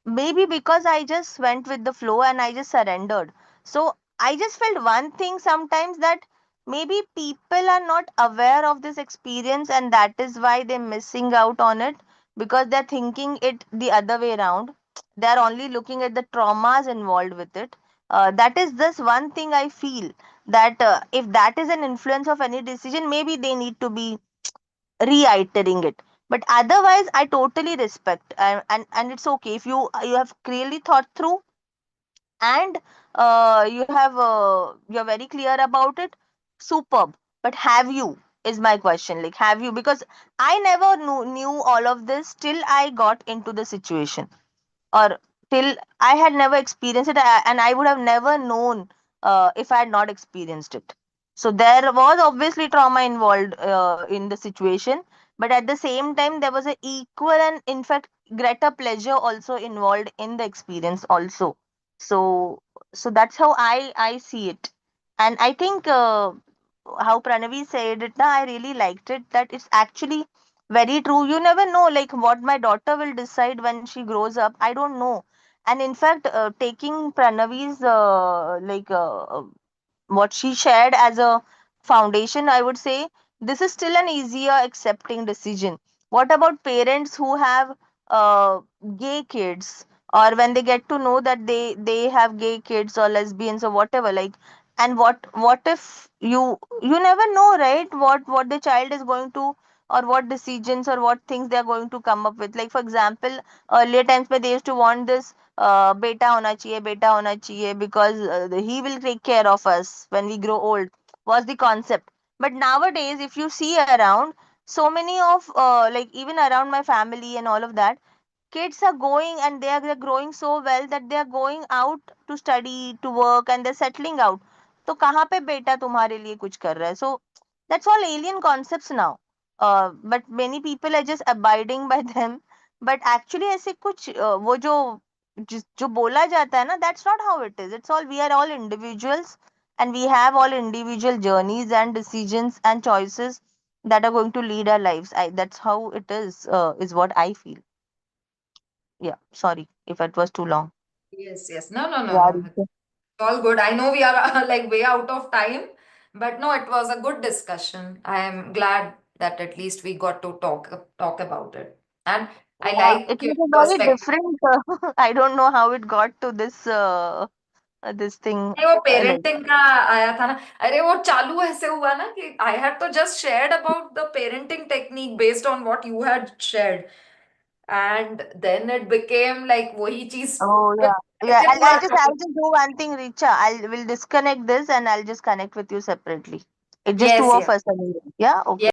Maybe because I just went with the flow and I just surrendered. So I just felt one thing sometimes, that maybe people are not aware of this experience and that is why they're missing out on it, because they're thinking it the other way around. They're only looking at the traumas involved with it. That is this one thing I feel, that if that is an influence of any decision, maybe they need to be reiterating it. But otherwise I totally respect, and it's okay if you have clearly thought through, and you're very clear about it. Superb. But have you, is my question, like have you, because I never knew all of this till I got into the situation, or till I had never experienced it, and I would have never known if I had not experienced it. So there was obviously trauma involved in the situation, but at the same time, there was a equal and in fact greater pleasure also involved in the experience also. So so that's how I see it, and I think how Pranavi said it, na, I really liked it. That it's actually very true. You never know, like what my daughter will decide when she grows up. I don't know. And in fact, taking Pranavi's what she shared as a foundation, I would say this is still an easier accepting decision. What about parents who have gay kids, or when they get to know that they have gay kids or lesbians or whatever, like, and what if you never know, right, what the child is going to, or what decisions or what things they are going to come up with. Like for example, earlier times where they used to want this beta hona chahiye, beta hona chahiye, because he will take care of us when we grow old, was the concept. But nowadays, if you see around, so many of like even around my family and all of that, kids are going and they're growing so well that they are going out to study, to work, and they're settling out. तो कहाँ पे बेटा तुम्हारे लिए कुछ कर रहा है? So that's all alien concepts now. But many people are just abiding by them. But actually ऐसे कुछ वो जो जो बोला जाता है ना, that's not how it is. It's all, we are all individuals, and we have all individual journeys and decisions and choices that are going to lead our lives. That's how it is what I feel. Yeah, sorry if it was too long. Yes, yes. No, no, no, Yeah, no. It's all good. I know we are like way out of time, but no, it was a good discussion. I am glad that at least we got to talk about it. And I yeah, it like your was a very perspective. different. I don't know how it got to this thing. नहीं, वो Like, parenting का आया था ना। अरे वो चालू ऐसे हुआ ना कि I had to just shared about the parenting technique based on what you had shared and then it became like वही चीज oh पे yeah, yeah. negative हुआ I'll just do one thing, Richa. Will disconnect this and I'll just connect with you separately. It's just two yes of yes us anyway. Yeah, okay.